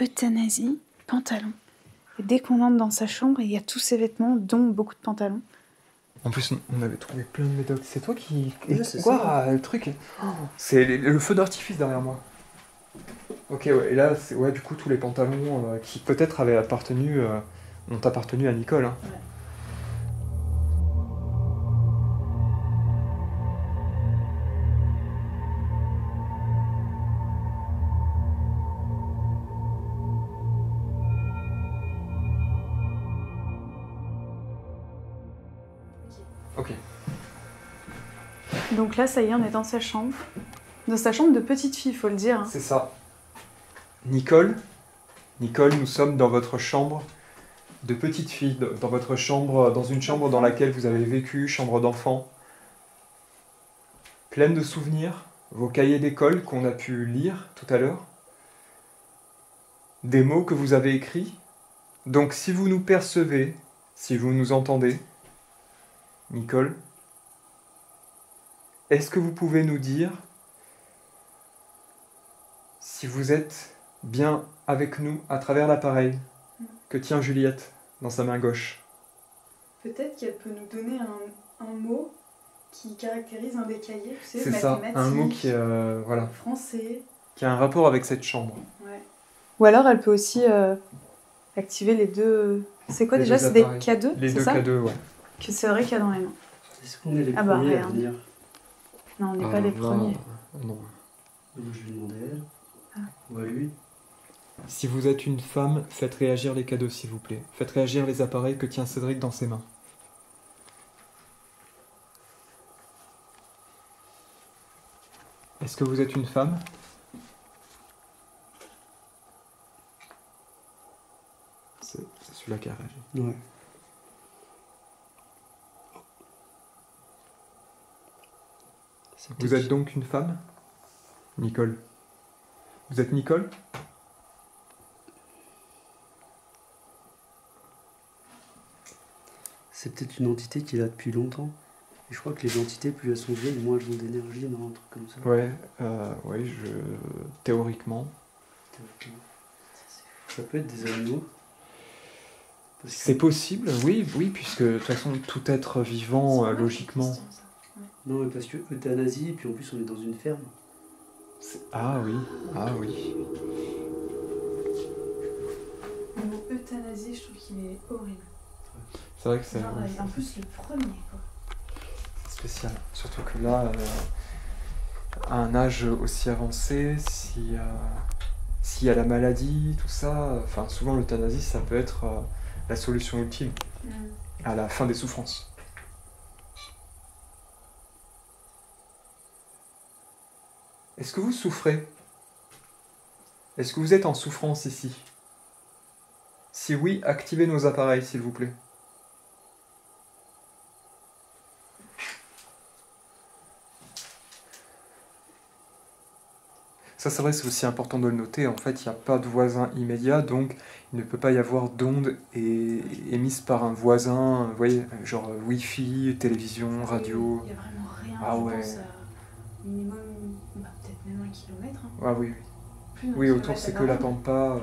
Euthanasie, pantalon. Et dès qu'on entre dans sa chambre, il y a tous ses vêtements, dont beaucoup de pantalons. En plus, on avait trouvé plein de médocs. C'est toi qui. Ouais, c'est quoi ça. le truc? C'est le feu d'artifice derrière moi. Ok, ouais, et là, c'est ouais, du coup, tous les pantalons qui peut-être avaient appartenu, ont appartenu à Nicole. Hein. Ouais. Ok. Donc là, ça y est, on est dans sa chambre. Dans sa chambre de petite fille, faut le dire. Hein. C'est ça. Nicole, nous sommes dans votre chambre de petite fille, dans votre chambre, dans une chambre dans laquelle vous avez vécu, chambre d'enfant, pleine de souvenirs, vos cahiers d'école qu'on a pu lire tout à l'heure, des mots que vous avez écrits. Donc si vous nous percevez, si vous nous entendez, Nicole, est-ce que vous pouvez nous dire si vous êtes bien avec nous à travers l'appareil que tient Juliette dans sa main gauche? Peut-être qu'elle peut nous donner un mot qui caractérise un des cahiers, tu sais, C'est ça, un mot qui, voilà, français. qui a un rapport avec cette chambre. Ouais. Ou alors elle peut aussi activer les deux... C'est quoi Les déjà? deux C'est des appareils. K2, Les c'est deux ça? K2, ouais. Que c'est vrai qu'il y a dans les mains. Est-ce qu'on est les Ah bah, premiers à regarde. venir? Non, on n'est pas Ah, les là, premiers. non. Donc, je vais demander à elle. Ah. Ou à lui. Si vous êtes une femme, faites réagir les cadeaux, s'il vous plaît. Faites réagir les appareils que tient Cédric dans ses mains. Est-ce que vous êtes une femme? C'est celui-là qui a réagi. Ouais. Vous êtes donc une femme? Nicole. Vous êtes Nicole? C'est peut-être une entité qui est là depuis longtemps. Et je crois que les entités, plus elles sont vieilles, moins elles ont d'énergie, non, un truc comme ça. Ouais, théoriquement. Ça peut être des animaux. Parce que- C'est possible, oui, puisque de toute façon, tout être vivant, logiquement... Non, mais parce que euthanasie, et puis en plus on est dans une ferme. Ah oui, ah oui. Le mot euthanasie, je trouve qu'il est horrible. C'est vrai que c'est Genre, en plus, le premier, quoi. spécial. Surtout que là, à un âge aussi avancé, s'il y a la maladie, tout ça, enfin souvent l'euthanasie, ça peut être la solution ultime à la fin des souffrances. Est-ce que vous souffrez? Est-ce que vous êtes en souffrance ici? Si oui, activez nos appareils, s'il vous plaît. Ça c'est vrai, c'est aussi important de le noter. En fait, il n'y a pas de voisin immédiat, donc il ne peut pas y avoir d'ondes émises par un voisin, vous voyez, genre Wi-Fi, télévision, radio. Il n'y a vraiment rien, Ah je ouais. pense, à minimum, peut-être même 1 kilomètre. Hein. Ah oui, Plus d'un oui, autour kilomètre, c'est que alors. la pampa,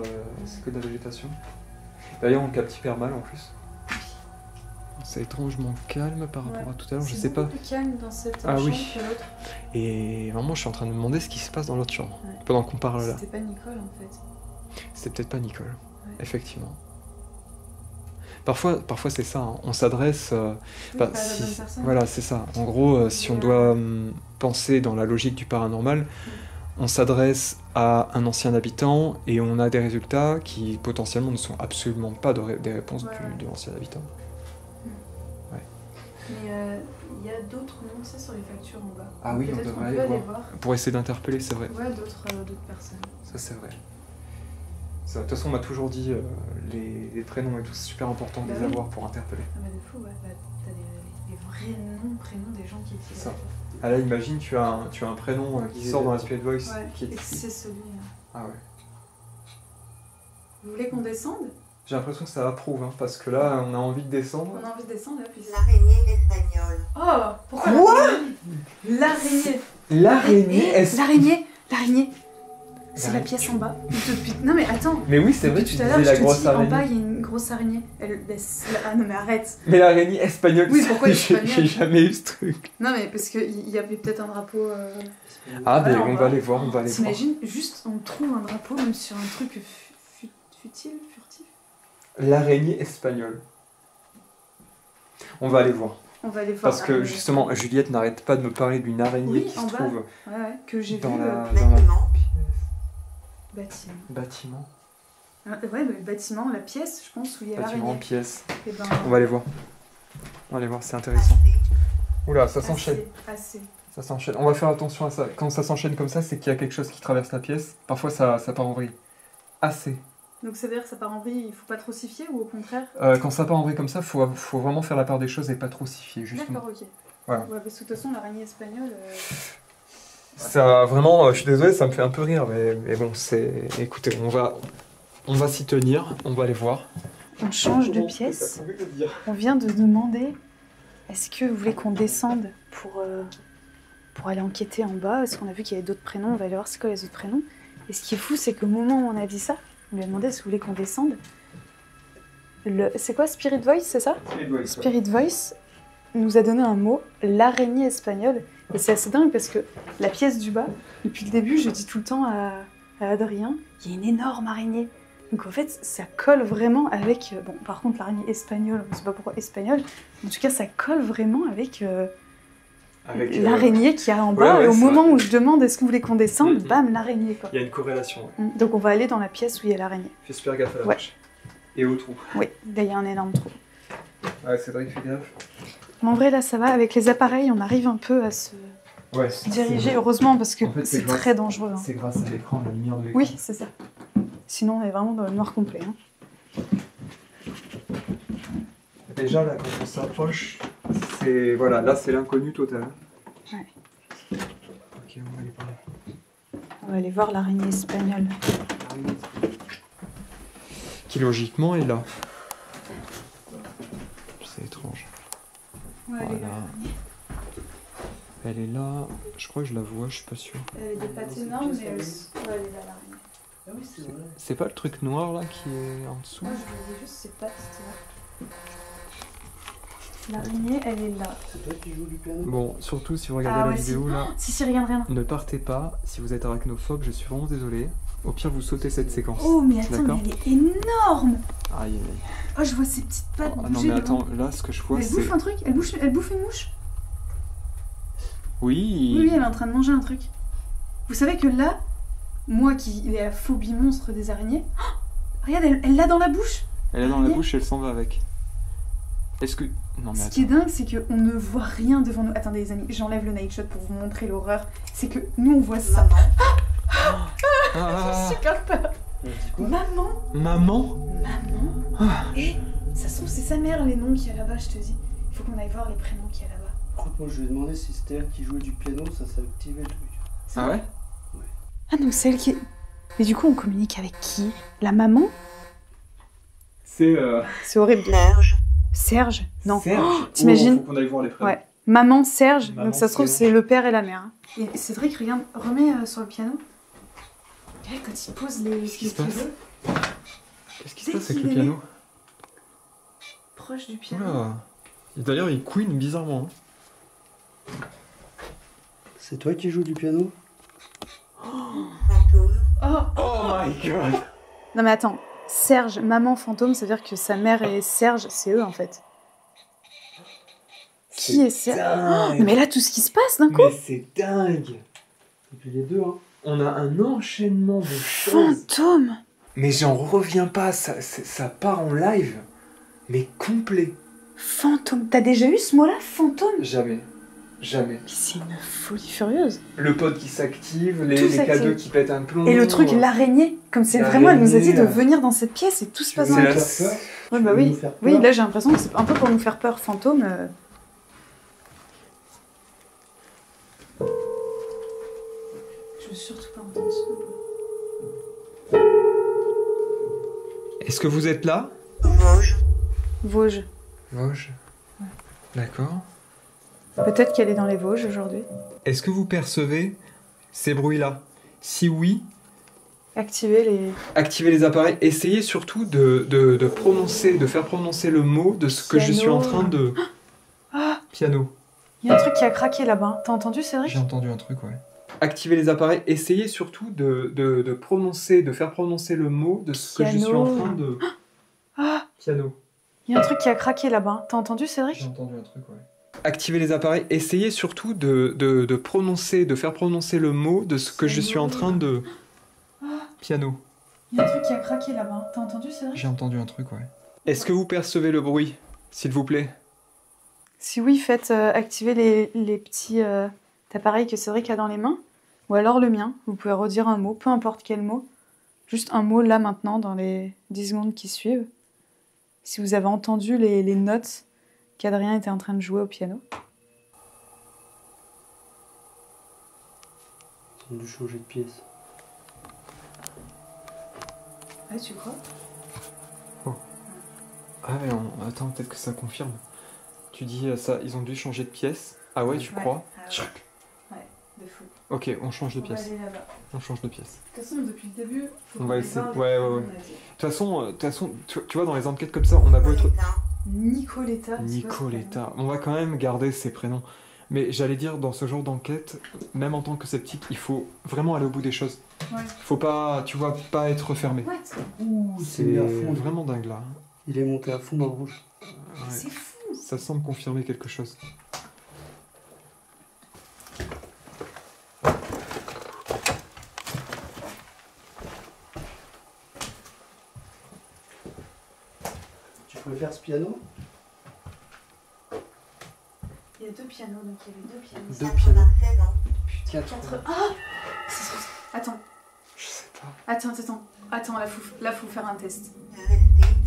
c'est que de la végétation. D'ailleurs, on capte hyper mal en plus. C'est étrangement calme par rapport à tout à l'heure, je sais pas. C'est beaucoup plus calme dans cette Ah chambre oui. que l'autre. Et vraiment, je suis en train de me demander ce qui se passe dans l'autre chambre, Ouais. pendant qu'on parle là. C'était pas Nicole en fait. C'était peut-être pas Nicole, Ouais. effectivement. Parfois c'est ça, hein. On s'adresse... Oui, bah, pas à la bonne personne. voilà, c'est ça. En gros, si on doit penser dans la logique du paranormal, on s'adresse à un ancien habitant et on a des résultats qui potentiellement ne sont absolument pas des réponses Ouais. de l'ancien habitant. Mais il y a d'autres noms, c'est sur les factures en bas. Ah oui, on Peut-être devrait qu'on peut aller aller voir. voir. Pour essayer d'interpeller, c'est vrai. Ouais, d'autres personnes. Ça, c'est vrai. De toute façon, on m'a toujours dit les prénoms et tout, c'est super important de Bah les oui. avoir pour interpeller. Ah bah de fou, ouais. Bah, t'as les vrais noms, prénoms des gens qui utilisent. Ça. Ah là, imagine, tu as un prénom qui sort dans la Spirit Voice. Ouais, Qui et est... que c'est celui-là. Ah ouais. Vous voulez qu'on descende? J'ai l'impression que ça approuve, hein, parce que là, on a envie de descendre. On a envie de descendre là, puis... L'araignée espagnole. Oh! Pourquoi Quoi? l'araignée? L'araignée L'araignée! C'est la L'araignée. pièce en bas. Non mais attends! Mais oui, c'est vrai, Depuis tu tout à l'heure, disais je la te grosse dis, en bas, araignée. il y a une grosse araignée. Ah non mais arrête! Mais l'araignée espagnole, Oui, pourquoi j'ai espagnole? jamais eu ce truc. Non mais parce qu'il y avait peut-être un drapeau... Ah, mais Alors, on va aller voir, on va aller voir. T'imagines, juste on trouve un drapeau même sur un truc furtif? L'araignée espagnole. On va aller voir. On va aller voir. Parce que justement, Juliette n'arrête pas de me parler d'une araignée Oui, qui en se bas. trouve Ouais, que j'ai vu dans la Bâtiment. bâtiment. bâtiment. Ah, ouais, le bâtiment, la pièce, je pense, où il y a Bâtiment en l'araignée. pièces. Eh ben, On va aller voir. On va aller voir, c'est intéressant. Oula, ça s'enchaîne. Assez. Ça s'enchaîne. On va faire attention à ça. Quand ça s'enchaîne comme ça, c'est qu'il y a quelque chose qui traverse la pièce. Parfois, ça part en vrille. Assez. Donc c'est-à-dire que ça part en vrille, il faut pas trop s'y fier ou au contraire? Quand ça part en vrille comme ça, faut vraiment faire la part des choses et pas trop s'y fier, justement. D'accord, ok. Voilà. Ouais, parce que de toute façon, l'araignée espagnole... Ça, vraiment, je suis désolé, ça me fait un peu rire, mais bon, c'est... Écoutez, on va s'y tenir, on va aller voir. On change de pièce. On vient de demander est-ce que vous voulez qu'on descende pour aller enquêter en bas? Parce qu'on a vu qu'il y avait d'autres prénoms, on va aller voir c'est quoi les autres prénoms. Et ce qui est fou, c'est qu'au moment où on a dit ça, on lui a demandé est-ce que vous voulez qu'on descende. C'est quoi Spirit Voice, c'est ça? Spirit Voice nous a donné un mot, l'araignée espagnole. Et c'est assez dingue parce que la pièce du bas, depuis le début, je dis tout le temps à Adrien, il y a une énorme araignée. Donc en fait, ça colle vraiment avec... Bon, par contre, l'araignée espagnole, on ne sait pas pourquoi espagnole. En tout cas, ça colle vraiment avec l'araignée qu'il y a en bas. ouais, et au c'est moment vrai. où je demande est-ce que vous voulez qu'on descende, Mhm. bam, l'araignée quoi. Il y a une corrélation. Donc on va aller dans la pièce où il y a l'araignée. Fais super gaffe à la Ouais. vache. Et au trou. Oui, là il y a un énorme trou. Ouais, Cédric, fais gaffe. Mais en vrai, là ça va, avec les appareils, on arrive un peu à se Ouais. diriger, heureusement, parce que En fait, c'est c'est grâce- très dangereux. Hein. C'est grâce à l'écran, la lumière de l'écran. Oui, c'est ça. Sinon, on est vraiment dans le noir complet. Hein. Déjà, là, quand on s'approche, c'est... Voilà, là, c'est l'inconnu total. Ouais. Ok, on va aller par là. On va aller voir l'araignée espagnole. Qui, logiquement, est là. C'est étrange. Ouais, Voilà. Elle est là. Je crois que je la vois, je suis pas sûr. Elle a des pattes énormes, mais elle est là, l'araignée. Ah oui, c'est vrai. C'est pas le truc noir, là, qui est en dessous? Moi, je voyais juste ses pattes, tu vois. L'araignée, elle est là. C'est toi qui joues du piano? Bon, surtout si vous regardez Ah la ouais, vidéo, là, Si, regarde, regarde. ne partez pas. Si vous êtes arachnophobe, je suis vraiment désolé. Au pire, vous sautez cette séquence. Oh, mais attends, D'accord. mais elle est énorme! Aïe, aïe, aïe. Oh, je vois ses petites pattes Oh, bouger. non, mais devant. attends, là, ce que je vois, Elle c'est... bouffe un truc? Elle bouffe une mouche? Oui. Oui, elle est en train de manger un truc. Vous savez que là, moi qui ai la phobie monstre des araignées, oh, regarde, elle l'a dans la bouche. Elle est dans la Araignée. bouche et elle s'en va avec. Est-ce que... Non, mais Ce attends. qui est dingue, c'est qu'on ne voit rien devant nous. Attendez les amis, j'enlève le night shot pour vous montrer l'horreur. C'est que nous on voit ça. Maman. Ah, J'ai super peur. Elle dit quoi? Maman, maman. et ça se trouve c'est sa mère les noms qu'il y a là-bas, je te dis. Il faut qu'on aille voir les prénoms qu'il y a là-bas. Par contre, moi je lui ai demandé si c'était elle qui jouait du piano, ça s'est activé le truc. Ah ouais? Ah donc c'est elle qui... Mais du coup, on communique avec qui? La maman? C'est C'est horrible. Serge, Serge? Non. Serge. Oh, t'imagines? Faut qu'on aille voir les prénoms. Ouais. Maman, Serge. Maman, donc ça se trouve, Serge. c'est le père et la mère. Et Cédric, regarde, remets sur le piano. Ouais, quand il pose les... Qu'est-ce qui se passe? veut, Qu'est-ce qui Dès se passe avec qu'il le est piano? proche du piano. Oula. Et d'ailleurs, il couine bizarrement. C'est toi qui joues du piano? fantôme, Oh! Oh my god! Non mais attends, Serge, maman fantôme, ça veut dire que sa mère et Serge, c'est eux en fait. Qui est Serge? dingue. Non mais là, tout ce qui se passe d'un coup! Mais c'est dingue! Et puis les deux, hein. On a un enchaînement de choses. Fantôme! Mais j'en reviens pas, ça part en live. Mais complet. Fantôme! T'as déjà eu ce mot-là, fantôme? Jamais. Jamais. Mais c'est une folie furieuse. Le pod qui s'active, Tout les s'active. cadeaux qui pètent un plomb. Et le truc, l'araignée, comme c'est vraiment, elle nous a dit de L'araignée. venir dans cette pièce et tout se passe dans C'est la la- pièce. Faire peur. Ouais, bah veux oui. nous faire Oui, peur. là j'ai l'impression que c'est un peu pour nous faire peur, fantôme. Je veux surtout pas entendre ça. Est-ce que vous êtes là? Vosges, Vosges. Vosges. D'accord. Peut-être qu'elle est dans les Vosges aujourd'hui. Est-ce que vous percevez ces bruits-là? Si oui, Activer les... activez les appareils. Essayez surtout de prononcer, de faire prononcer le mot de ce que je suis en train de... Ah, Piano. il y a un truc qui a craqué là-bas. T'as entendu, Cédric? J'ai entendu un truc, ouais. Activez les appareils. Essayez surtout de prononcer, de faire prononcer le mot de ce que je suis en Piano. train de... Ah, Piano. il y a un truc qui a craqué là-bas. T'as entendu, Cédric? J'ai entendu un truc, ouais. Activez les appareils. Essayez surtout de prononcer, de faire prononcer le mot de ce que je suis en train de... Piano. Il y a un truc qui a craqué là-bas. T'as entendu, Cédric? J'ai entendu un truc, ouais. Est-ce que vous percevez le bruit, s'il vous plaît? Si oui, faites activer les petits appareils que Cédric a dans les mains. Ou alors le mien. Vous pouvez redire un mot, peu importe quel mot. Juste un mot là maintenant dans les 10 secondes qui suivent. Si vous avez entendu les notes qu'Adrien était en train de jouer au piano. Ils ont dû changer de pièce. Ouais, tu crois? Ah ouais, attends, peut-être que ça confirme. Tu dis ça, ils ont dû changer de pièce. Ah ouais, tu crois? De fou. Ok, on change de pièce. aller là-bas. On change de pièce. De toute façon, depuis le début, On va essayer. Ouais. De toute façon, tu vois, dans les enquêtes comme ça, on a beau être... Nicoletta. Nicoletta. On va quand même garder ses prénoms. Mais j'allais dire, dans ce genre d'enquête, même en tant que sceptique, il faut vraiment aller au bout des choses. Ouais. Faut pas, tu vois, pas être fermé. What? Ouh, C'est mis à fond. vraiment dingue là. Il est monté à fond dans le rouge. Ouais. C'est fou. Ça semble confirmer quelque chose. Tu pouvais faire ce piano? Il y a deux pianos, donc il y avait deux pianos. Deux pianos. 96 ans, Putain, Attends. Je sais pas. Attends, là, faut faire un test. restez,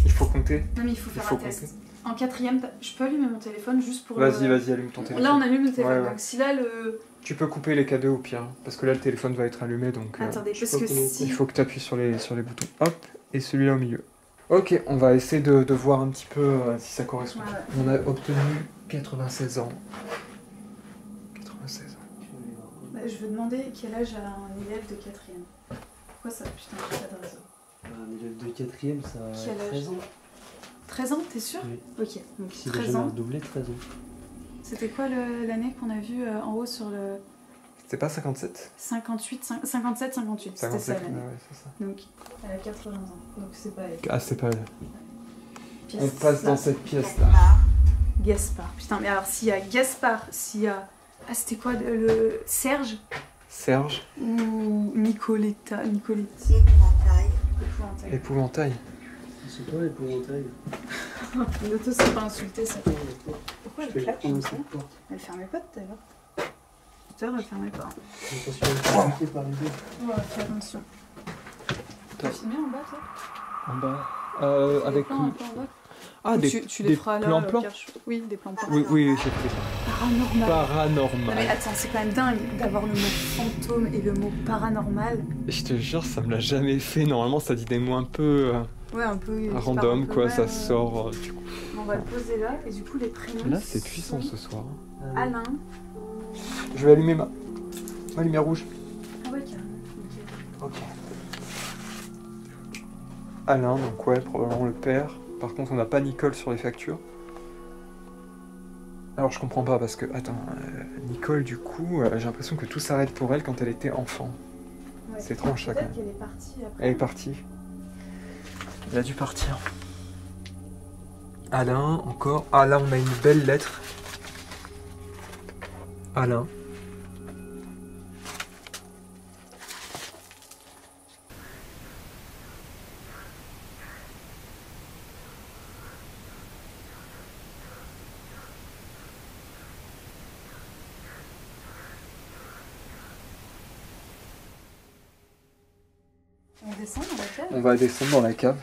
Il faut compter. Non, mais il faut Il faire faut un test. En quatrième, je peux allumer mon téléphone juste pour... Vas-y, allume ton téléphone. Là, on allume le téléphone. Ouais. Donc si là, le... Tu peux couper les cadeaux au pire, parce que là le téléphone va être allumé, donc Attendez, je parce sais que pas comment si... il faut que tu appuies sur les boutons. Hop, et celui-là au milieu. Ok, on va essayer de voir un petit peu si ça correspond. Voilà. On a obtenu 96 ans. 96 ans. Bah, je veux demander quel âge a un élève de quatrième. Pourquoi ça? Putain, j'ai pas de réseau. un élève de 4ème, ça Quel a âge? 13 ans. 13 ans, t'es sûr? Oui. Ok, donc S'il a 13 jamais ans. redoublé, 13 ans. C'était quoi l'année qu'on a vue en haut sur le C'était pas 57? 57, 58? C'était ça 57, l'année. ouais, c'est ça. Donc, elle a 80 ans. Donc c'est pas elle. Ah, c'est pas elle. Pièce On passe là. dans cette pièce-là. Gaspard, Gaspard. Putain, mais alors s'il y a Gaspard, s'il y a... Ah, c'était quoi le Serge Serge. ou Nicoletta? Nicoletti. épouvantail, Épouvantail. Épouvantail. C'est toi l'épouvantail. L'auto, c'est pas insulté ça. Pourquoi Je elle vais claque prendre comme ça? cette porte. Elle fermait pas tout à l'heure. Tout à l'heure, elle fermait pas. Attention, elle est attaquée par les deux. Ouais, fais attention. T'as filmé en bas, toi? En bas. Avec. Non, un peu en bas. Ah, Ou des, tu les des feras là. plans-plans. Oui, des plans. Oui, oui, j'ai fait ça. Paranormal. Non, Paranormal. mais attends, c'est quand même dingue d'avoir le mot fantôme et le mot paranormal. Je te jure, ça me l'a jamais fait. Normalement, ça dit des mots un peu Ouais, un peu. random, quoi. ouais, Ça ouais. sort du coup. On va le poser là, et du coup, les prénoms. Là, c'est puissant sont ce soir. Alain. Je vais allumer ma lumière rouge. Ah ouais, carrément. Ok. Ok. Alain, donc ouais, probablement le père. Par contre, on n'a pas Nicole sur les factures. Alors je comprends pas parce que, attends, Nicole du coup, j'ai l'impression que tout s'arrête pour elle quand elle était enfant. Ouais. C'est étrange ça quand Peut-être même. qu'elle est partie après. Elle est partie. Elle a dû partir. Alain, encore. Ah là, on a une belle lettre. Alain. On descend dans la cave. On va descendre dans la cave.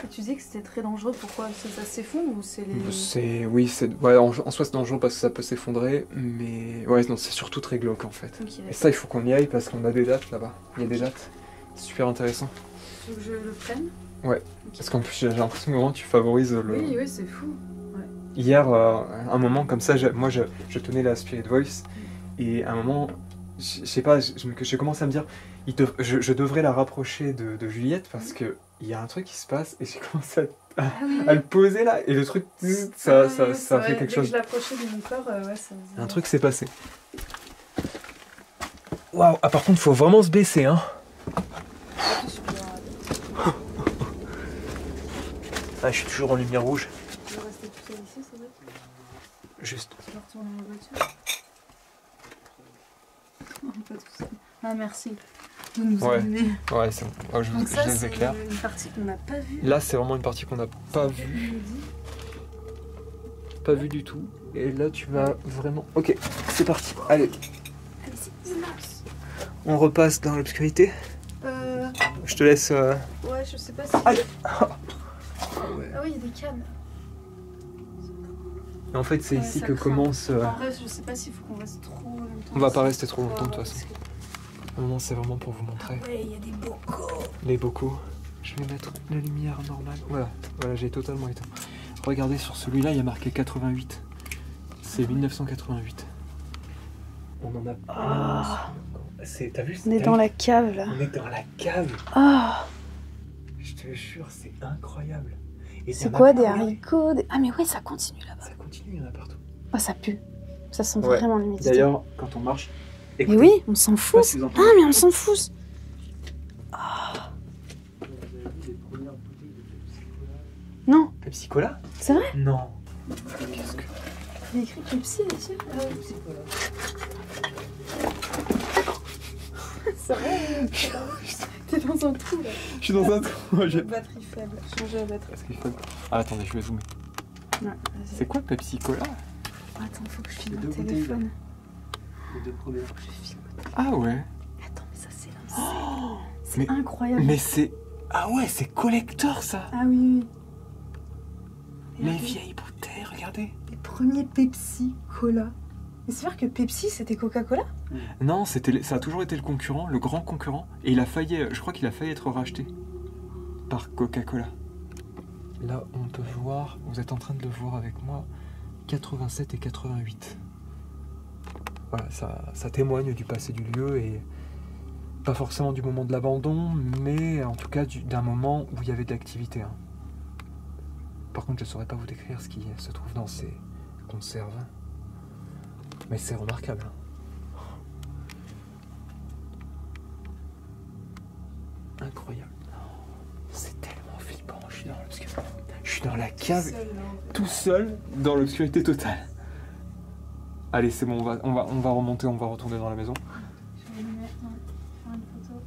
Et tu dis que c'était très dangereux, pourquoi? Ça s'effondre ou c'est les. Oui, ouais, en soi c'est dangereux parce que ça peut s'effondrer, mais ouais, non, c'est surtout très glauque en fait. Ok, Et ça, il faut qu'on y aille parce qu'on a des dates là-bas. Il y a des dates. C'est super intéressant. Tu veux que je le prenne? Ouais. Ok. Parce qu'en plus, j'ai l'impression que vraiment tu favorises le. Oui, oui, c'est fou. Hier, un moment comme ça, moi je tenais la Spirit Voice et à un moment, je sais pas, j'ai commencé à me dire, je devrais la rapprocher de Juliette parce que il y a un truc qui se passe et j'ai commencé à le poser là et le truc, ça fait quelque chose. Dès que je l'approchais de mon corps, ouais, ça faisait... Un truc s'est passé. Waouh, ah par contre, faut vraiment se baisser, hein. Ah, je suis toujours en lumière rouge. Tu veux rester tout seul ici, c'est vrai? Juste. Tu vas retourner en voiture? Non, pas tout seul. Ah, merci de nous Ouais. emmener. Ouais, c'est bon. Oh, Donc ça, je les c'est éclaire. une partie qu'on n'a pas vue. Là, c'est vraiment une partie qu'on n'a pas vue. Pas vue du tout. Et là, tu vas vraiment... Ok, c'est parti. Allez, Allez, c'est immense. on repasse dans l'obscurité. Je te laisse... Ouais, je sais pas si... Allez. Ah oui, il y a des cannes. Et en fait, c'est Ouais, ici ça que craint. commence... En vrai, je sais pas s'il faut qu'on reste trop longtemps. On va pas rester trop longtemps, de toute Parce façon. que- Non, c'est vraiment pour vous montrer. Ouais, il y a des bocaux. Les bocaux. Je vais mettre la lumière normale. Voilà, j'ai totalement éteint. Regardez sur celui-là, il y a marqué 88. C'est 1988. On en a pas. T'as vu? On est dans la cave, là. On est dans la cave. Ah, Je te jure, c'est incroyable. Et il y c'est en a quoi, pas, des regarde. haricots Ah, mais oui, ça continue là-bas. Ça continue, il y en a partout. Oh, ça pue. Ça sent Ouais. vraiment l'humidité. D'ailleurs, quand on marche. Mais écoutez, oui, on s'en je sais fout. pas si vous Ah, entendez. mais on s'en fout. Non, Pepsi Cola? c'est vrai. Non. Qu'est-ce que. Il y a écrit Pepsi ici. C'est vrai. T'es dans un trou là. Je suis dans un trou. J'ai. Batterie faible. Changer la batterie. Est-ce qu'il faut. Ah, attendez, je vais zoomer. Ouais, vas-y. C'est quoi Pepsi Cola? Attends, faut que je filme Deux mon bouteilles, téléphone. Les deux premières. Je filme. Ah ouais. Attends, mais ça c'est Oh, c'est mais- incroyable. Mais c'est. Ah ouais, c'est collector ça. Ah oui, oui. Et Les regardez, vieilles bouteilles, regardez. les premiers Pepsi Cola. Mais c'est vrai que Pepsi c'était Coca-Cola? Non, ça a toujours été le concurrent, le grand concurrent, et je crois qu'il a failli être racheté par Coca-Cola. Là, on peut voir, vous êtes en train de le voir avec moi, 87 et 88. Voilà, ça témoigne du passé du lieu et pas forcément du moment de l'abandon, mais en tout cas d'un moment où il y avait de l'activité. Hein. Par contre, je ne saurais pas vous décrire ce qui se trouve dans ces conserves. Mais c'est remarquable. Incroyable. C'est tellement flippant. Je suis dans l'obscurité. Je suis dans la cave, tout seul, dans l'obscurité totale. Allez, c'est bon, on va remonter, on va retourner dans la maison. Je vais me mettre faire une photo.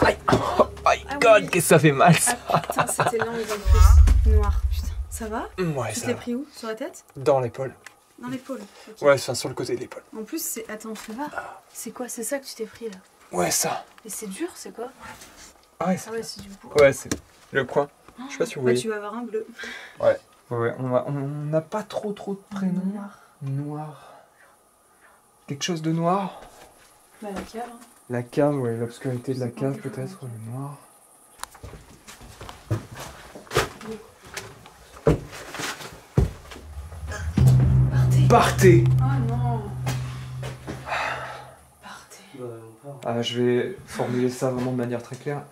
Aïe, oh my Ah god, oui. qu'est-ce que ça fait mal ça. Ah putain, c'était l'angle en plus. Noir. Putain, ça va? Ouais, Tu ça t'es va. pris où? Sur la tête? Dans l'épaule. Dans l'épaule. Ok. Ouais, enfin sur le côté de l'épaule. En plus, c'est. Attends, fais voir. C'est quoi? C'est ça que tu t'es pris là? Ouais, ça. Et c'est dur, c'est quoi? Ah ouais, c'est Ah ouais, c'est du coup. ouais, c'est le coin. Je sais pas si vous Bah, voyez. tu vas avoir un bleu. Ouais, on n'a pas trop de prénoms. Noir. Noir. Quelque chose de noir. Bah, la cave. Hein. La cave, ouais, l'obscurité de la C'est pas cave quelque chose peut-être, dans la le noir. Partez. Partez! Oh non. Partez. Bah, on part. Ah, je vais formuler ça vraiment de manière très claire.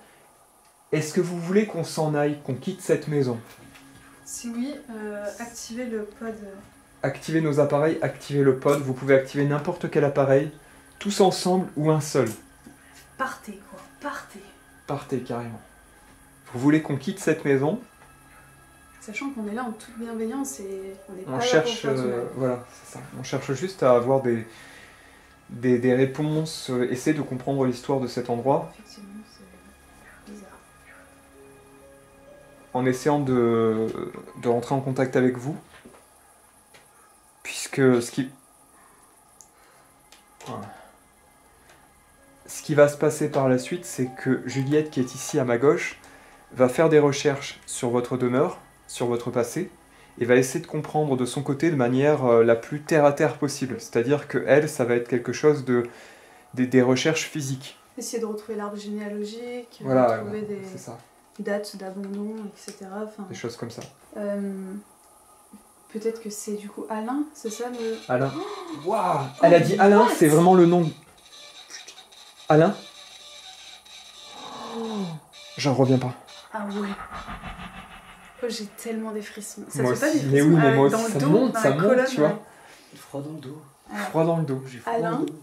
Est-ce que vous voulez qu'on s'en aille, qu'on quitte cette maison? Si oui, activez le pod. Activez nos appareils, activez le pod. Vous pouvez activer n'importe quel appareil, tous ensemble ou un seul. Partez, quoi. Partez. Partez carrément. Vous voulez qu'on quitte cette maison? Sachant qu'on est là en toute bienveillance et on n'est pas On là cherche, pour faire du mal. voilà, c'est ça. On cherche juste à avoir des réponses, essayer de comprendre l'histoire de cet endroit, Effectivement, c'est bizarre. en essayant de rentrer en contact avec vous, puisque ce qui va se passer par la suite, c'est que Juliette, qui est ici à ma gauche, va faire des recherches sur votre demeure, sur votre passé, et va essayer de comprendre de son côté de manière la plus terre-à-terre possible. C'est-à-dire que elle, ça va être quelque chose des recherches physiques. Essayer de retrouver l'arbre généalogique, Voilà, retrouver c'est des ça, dates d'abandon, etc. Enfin, des choses comme ça. peut-être que c'est du coup Alain, c'est ça le... Alain. Waouh, elle a dit Alain, c'est vraiment le nom. Alain. J'en reviens pas. Ah ouais. Oh, j'ai tellement des frissons. Ça Moi te fait pas aussi, des mais frissons oui, mais moi dans aussi, le ça dos, monte, dans ça la monte, colonne, tu vois. ouais. Froid dans le dos. Froid dans le dos. J'ai froid Alain. dans le dos.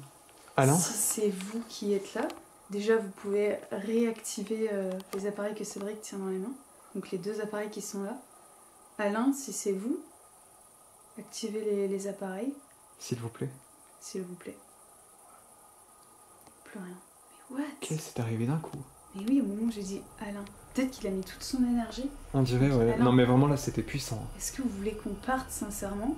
Alain. Si c'est vous qui êtes là, déjà vous pouvez réactiver les appareils que Cédric tient dans les mains. Donc les deux appareils qui sont là. Alain, si c'est vous, activez les appareils, S'il vous plaît. s'il vous plaît. Plus rien. Mais what? Qu'est-ce qui s'est arrivé d'un coup? Mais oui, au moment où j'ai dit Alain, peut-être qu'il a mis toute son énergie. On dirait, ouais. Alain. Non, mais vraiment là, c'était puissant. Est-ce que vous voulez qu'on parte sincèrement?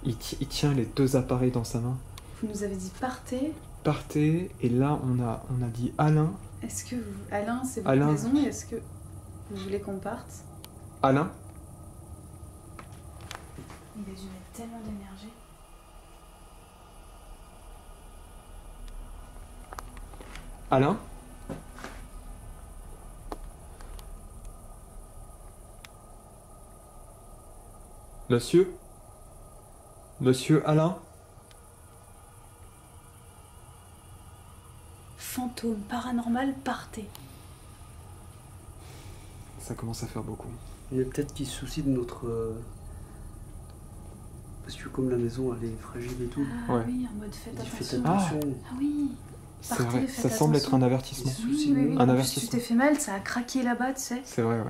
Il tient les deux appareils dans sa main. Vous nous avez dit partez. Partez, et là, on a dit Alain. Est-ce que vous... Alain, c'est votre Alain. maison et est-ce que vous voulez qu'on parte? Alain. Il a dû mettre tellement d'énergie. Alain. Monsieur. Monsieur Alain. Fantôme, paranormal, partez. Ça commence à faire beaucoup. Il y a peut-être qui se soucie de notre... Parce que comme la maison elle est fragile et tout, Ah Ouais. oui, en mode faites il fait attention. attention. Ah oui. C'est Partez, vrai, faites ça semble être attention. un avertissement. Ils se Oui, soucient de oui, nous. oui. Un En plus, avertissement. tu t'es fait mal, ça a craqué là-bas, tu sais. C'est vrai, ouais.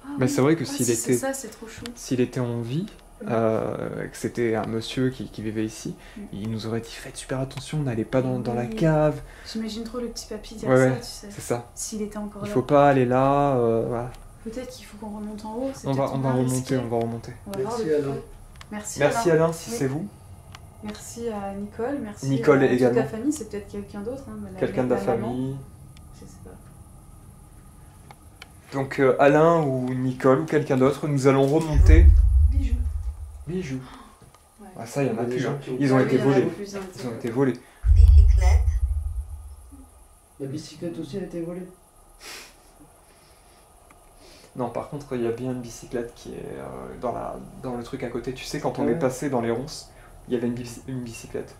Ah Mais oui. c'est vrai que Ah, s'il si c'est était, ça, c'est trop chaud. s'il était en vie, que c'était un monsieur qui vivait ici, il nous aurait dit faites super attention, n'allez pas dans la Oui. cave. J'imagine trop le petit papy dire Ouais, ça, ouais, tu sais. c'est ça. S'il était encore Il là. faut pas aller là. Voilà. Peut-être qu'il faut qu'on remonte en haut. c'est On va peut-être remonter, risqué. on va remonter. On va voir Merci, le Alain. feu. Merci, Merci Alain, si Oui. c'est vous. Merci à Nicole, merci Nicole à toute également. la famille, c'est peut-être quelqu'un d'autre. Hein, Quelqu'un de la maman, famille. Je sais pas. Donc Alain ou Nicole ou quelqu'un d'autre, nous allons remonter. Bijoux. Bijoux. Ouais. Ah, ça, il y en a Il y a des plus. gens Hein. qui ont- Ils ont Ah été oui, il y en a volés. plus, hein, Ils ont été volés. Bicyclette. La bicyclette aussi a été volée. Non, par contre, il y a bien une bicyclette qui est dans le truc à côté. Tu sais, quand on Ah ouais. est passé dans les ronces, il y avait une bicyclette.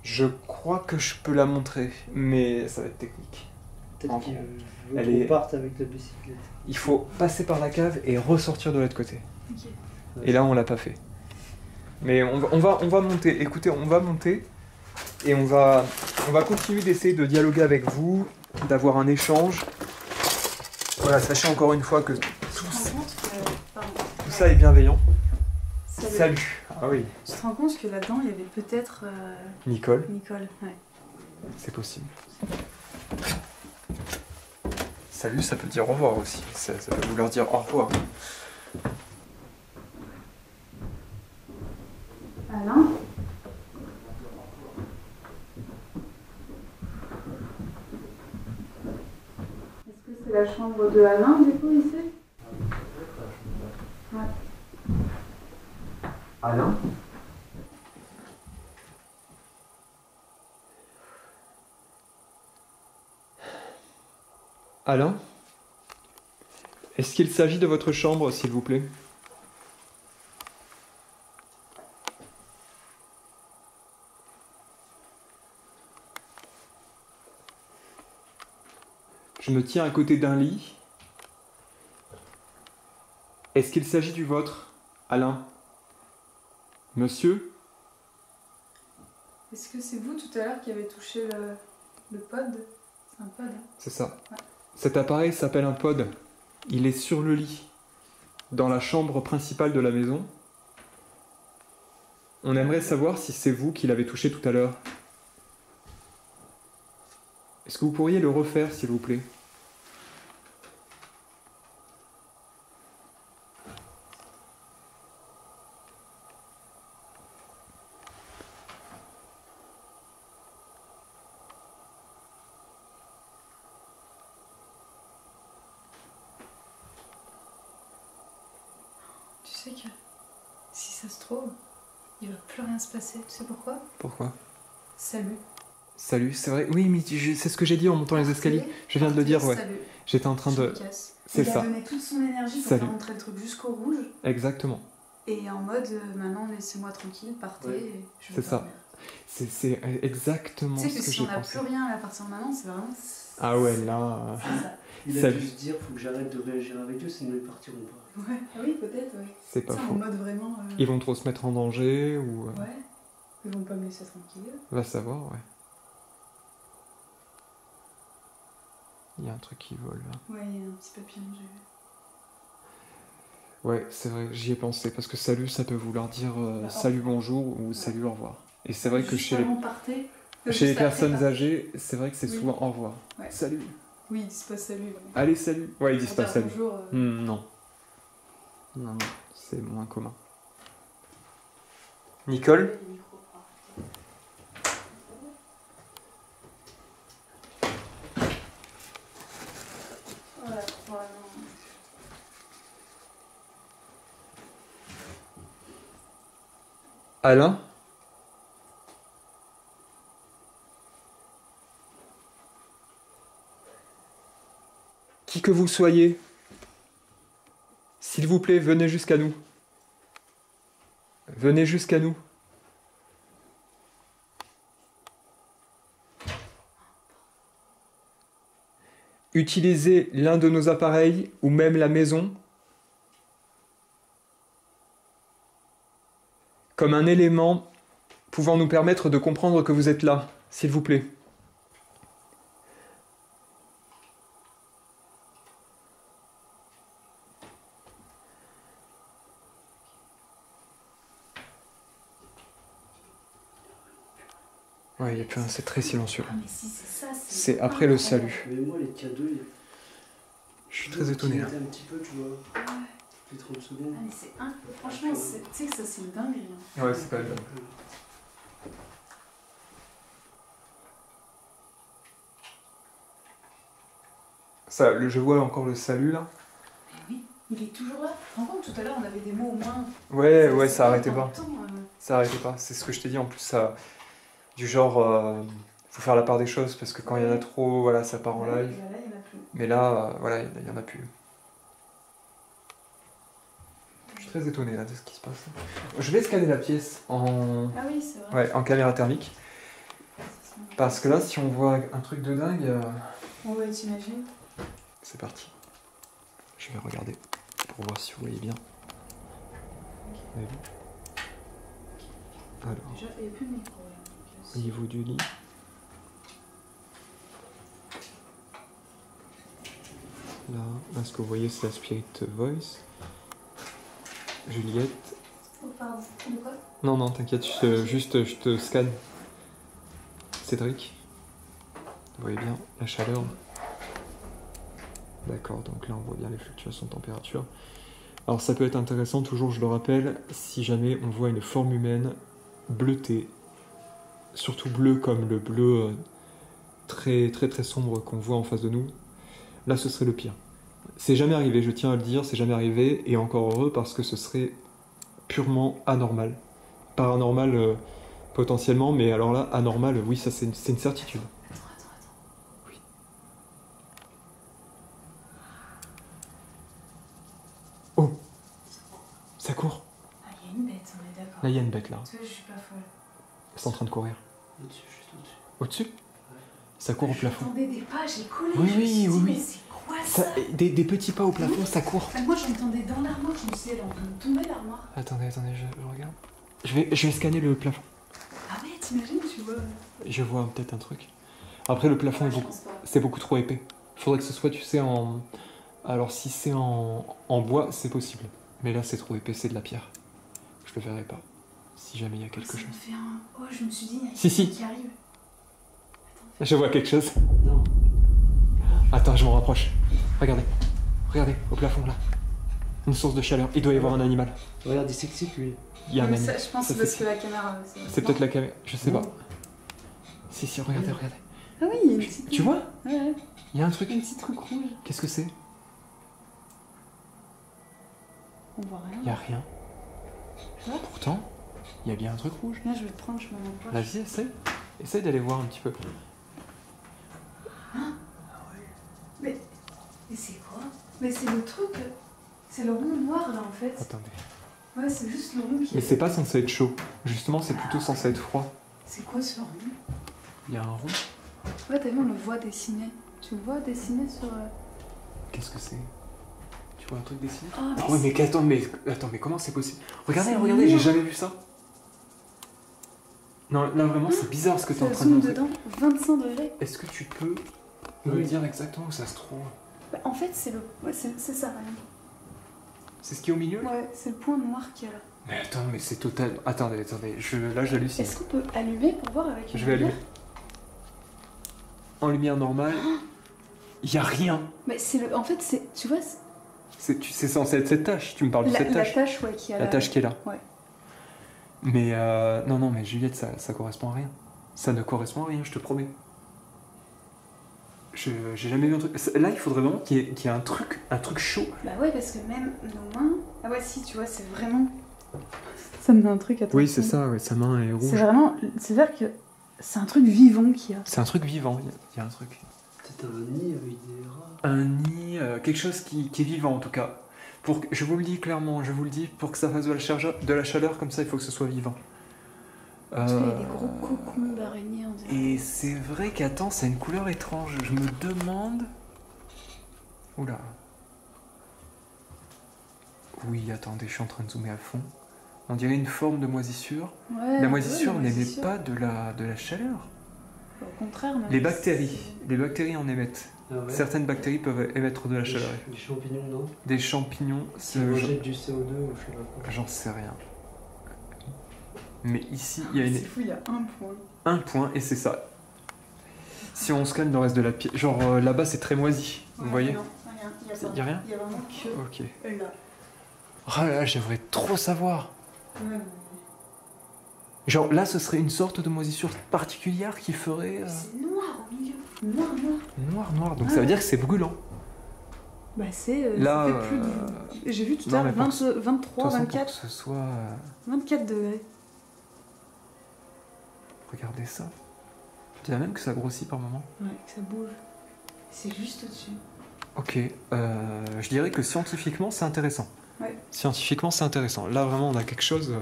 Je crois que je peux la montrer, mais ça va être technique. Peut-être En qu'il gros. veut Elle qu'on est- parte avec la bicyclette. Il faut passer par la cave et ressortir de l'autre côté. Ok. Et là, on l'a pas fait. Mais on va monter. Écoutez, on va monter et on va continuer d'essayer de dialoguer avec vous, d'avoir un échange. Voilà, sachez encore une fois que Tu te rends compte que... Pardon. tout ça est bienveillant. Salut. Salut. Ah oui. Tu te rends compte que là-dedans, il y avait peut-être Nicole, Nicole. Ouais. c'est possible. Salut, ça peut dire au revoir aussi. Ça peut vouloir dire au revoir. Alain. Est-ce que C'est la chambre de Alain, du coup, ici? Ouais. Alain? Alain? Est-ce qu'il s'agit de votre chambre, s'il vous plaît? Je me tiens à côté d'un lit. Est-ce qu'il s'agit du vôtre, Alain? Monsieur? Est-ce que c'est vous tout à l'heure qui avez touché le pod? C'est un pod, hein? C'est ça. Ouais. Cet appareil s'appelle un pod. Il est sur le lit, dans la chambre principale de la maison. On aimerait savoir si c'est vous qui l'avez touché tout à l'heure. Est-ce que vous pourriez le refaire, s'il vous plaît? Tu sais que si ça se trouve, il va plus rien se passer. Tu sais pourquoi? Pourquoi? Salut. Salut, c'est vrai. Oui, mais c'est ce que j'ai dit en montant les escaliers. Je viens de le dire, ouais. Salut. J'étais en train de... C'est Il ça. a donné toute son énergie pour Salut. faire montrer le truc jusqu'au rouge. Exactement. Et en mode, maintenant, laissez-moi tranquille, partez. Ouais. Et je vais C'est ça. dormir. C'est exactement Tu sais ce que que si j'ai on n'a pensé. plus rien à partir de maintenant, c'est vraiment... Ah ouais, là... C'est ça. Il a Salut. dû se dire, faut que j'arrête de réagir avec eux, sinon ils partiront pas. Ouais. Ah oui, peut-être, ouais. C'est pas Ça, en faux. mode vraiment... Ils vont trop se mettre en danger ou... Ouais. Ils vont pas me laisser tranquille. Va savoir, ouais. Il y a un truc qui vole là. Ouais, il y a un petit papillon, j'ai vu. Ouais, c'est vrai, j'y ai pensé. Parce que salut, ça peut vouloir dire Bah, salut, bonjour ou salut, au revoir. Et c'est vrai que Juste chez les, avant, partez. chez les Juste après, personnes partez. âgées, c'est vrai que c'est Oui. souvent au revoir. Ouais. Salut. Oui, ils disent pas salut. Ouais. Allez, salut. Ouais, ils disent Pour pas dire salut. bonjour, Non. Non, non, c'est moins commun. Nicole? Voilà, vraiment. Alain? Qui que vous soyez, s'il vous plaît, venez jusqu'à nous. Venez jusqu'à nous. Utilisez l'un de nos appareils ou même la maison comme un élément pouvant nous permettre de comprendre que vous êtes là, s'il vous plaît. Ouais, il y a plus un, c'est très silencieux. Ah, mais si, c'est ça. C'est après le salut. Mais moi, les cadeaux, Je suis très étonné là. un petit peu, tu vois. Les 30 secondes. Ah, mais c'est un... Franchement, tu sais que ça, c'est une dinguerie. Hein. Ouais, c'est pas bien. Ça, je vois encore le salut là. Mais oui, il est toujours là. Tu te rends compte, tout à l'heure, on avait des mots au moins. Ouais, C'est ça arrêtait dans pas. le temps, Ça arrêtait pas. C'est ce que je t'ai dit en plus. Ça, du genre, faut faire la part des choses parce que quand il y en a trop, voilà, ça part en Ouais, live. bah là, il y en a plus. Mais là, voilà, il y en a plus. Je suis très étonné là de ce qui se passe. Je vais scanner la pièce en, Ah oui, c'est vrai. ouais, en caméra thermique. Parce que là, si on voit un truc de dingue, Ouais, t'imagines. c'est parti. Je vais regarder pour voir si vous voyez bien. Vous avez vu? Alors, Déjà, il n'y a plus de micro. Là, au niveau du lit. Là, ce que vous voyez, c'est la Spirit Voice. Juliette. Oh, pardon. De quoi? Non, t'inquiète, je te scanne. Cédric. Vous voyez bien la chaleur. D'accord, donc là on voit bien les fluctuations de température. Alors ça peut être intéressant, toujours je le rappelle, si jamais on voit une forme humaine bleutée, surtout bleu comme le bleu très sombre qu'on voit en face de nous, Là, ce serait le pire. C'est jamais arrivé, je tiens à le dire, c'est jamais arrivé, et encore heureux parce que ce serait purement anormal. Paranormal potentiellement, mais alors là, anormal, oui, ça c'est une certitude. Oui. Oh, ça court. Ah, il y a une bête, on est d'accord. Là, il y a une bête là. Tu vois, je suis pas folle. C'est en train de courir. Au-dessus, juste au-dessus. Au-dessus? Ça court au plafond. J'entendais des pas, j'ai collé. Oui, je me suis oui, dit, oui, mais oui. c'est quoi Ça, ça? des petits pas au plafond, ça court. Moi, j'entendais dans l'armoire, je me suis dit, elle est en train de tomber l'armoire. Attendez, je regarde. Je vais scanner le plafond. Ah ouais, t'imagines, tu vois. Je vois peut-être un truc. Après, le plafond Ouais, est je beaucoup, pense pas. c'est beaucoup trop épais. Faudrait que ce soit, tu sais, en... Alors, si c'est en bois, c'est possible. Mais là, c'est trop épais, c'est de la pierre. Je le verrai pas. Si jamais il y a quelque Ça me chose. fait un... Oh, je me suis dit, il y a Si, si. quelqu'un qui arrive. Je vois quelque chose. Non. Attends, je m'en rapproche. Regardez. Regardez, au plafond, là. Une source de chaleur. Il doit y avoir un animal. Regarde, il s'excite lui. Il y a un Mais animal. ça, je pense Ça que parce fait- que la caméra... C'est peut-être la caméra. Je sais pas. Non. Si, regardez, regardez. Ah oui, il y a une petite... Tu vois? Ouais, Il y a un truc. un petit truc rouge. Qu'est-ce que c'est? On voit rien. Il y a rien. Tu vois? Pourtant, il y a bien un truc rouge. Là, je vais te prendre, je m'en approche. Vas-y, essaye. Essaye d'aller voir un petit peu. Mais c'est quoi? Mais c'est le truc... C'est le rond noir, là, en fait. Attendez. Ouais, c'est juste le rond qui... Mais c'est pas censé être chaud. Justement, c'est plutôt censé être froid. C'est quoi ce rond? Il y a un rond. Ouais, t'as vu, on le voit dessiner. Tu le vois dessiner sur... Qu'est-ce que c'est? Tu vois un truc dessiné? Ah, Ah ouais, mais attends, mais comment c'est possible? Regardez, C'est regardez, j'ai noir. jamais vu ça. Non, là vraiment, c'est bizarre ce que t'es en Ça train de zoom montrer. dedans, 25 degrés. Est-ce que tu peux me Oui. dire exactement où ça se trouve? Bah, en fait, c'est le... Ouais, c'est ça, regarde. C'est ce qui est au milieu là? Ouais, c'est le point noir qu'il y a là. Mais attends, mais c'est total. Attendez, là j'hallucine. Est-ce qu'on peut allumer pour voir avec une Je vais allumer. lumière? En lumière normale, il y a rien. Mais c'est le... En fait, c'est... Tu vois, C'est censé être cette tâche. Tu me parles de cette la tâche. tâche, ouais, qui a La tâche qui est là. Ouais. Mais non, mais Juliette, ça correspond à rien. Ça ne correspond à rien, je te promets. J'ai jamais vu un truc. Là, il faudrait vraiment qu'il y ait un truc chaud. Bah ouais, parce que même nos mains... Ah ouais, si, tu vois, c'est vraiment... Ça me met un truc, attends. Oui, c'est ça, ouais, sa main est rouge. C'est vraiment... C'est-à-dire que c'est un truc vivant qu'il y a. C'est un truc vivant, il y a un truc. Peut-être un nid avec des rats. Un nid, quelque chose qui est vivant en tout cas. Je vous le dis clairement, je vous le dis, pour que ça fasse de la chaleur comme ça, il faut que ce soit vivant. En tout cas, il y a des gros cocons d'araignées, on dirait. Et c'est vrai qu'attends, ça a une couleur étrange. Je me demande... Oula. Oui, attendez, je suis en train de zoomer à fond. On dirait une forme de moisissure. Ouais, La moisissure ouais, n'émet pas de la chaleur. Au contraire, même. Les bactéries en émettent. Ah ouais. Certaines bactéries peuvent émettre de la chaleur. Des champignons, non? Des champignons, Qui rejettent du CO2 ou je sais pas quoi. j'en sais rien. Mais ici, il y a une... C'est fou, il y a un point. un point et c'est ça. Si on scanne le reste de la pièce, genre là-bas c'est très moisi, vous voyez? Non, rien. Il y a pas. Y a rien? Il y a vraiment que Ok. là. Oh là là, j'aimerais trop savoir. Ouais, Genre là ce serait une sorte de moisissure particulière qui ferait... c'est noir au milieu. Noir. Noir, donc ça veut dire que c'est brûlant. Bah c'est... Là, ça fait plus de... J'ai vu tout non, à mais l'heure, pour que- 23, De toute façon, pour 24, que ce soit... 24 degrés. Regardez ça. Je dirais même que ça grossit par moment. Ouais, ça bouge. C'est juste au-dessus. Ok, je dirais que scientifiquement c'est intéressant. Ouais. Scientifiquement c'est intéressant. Là vraiment on a quelque chose...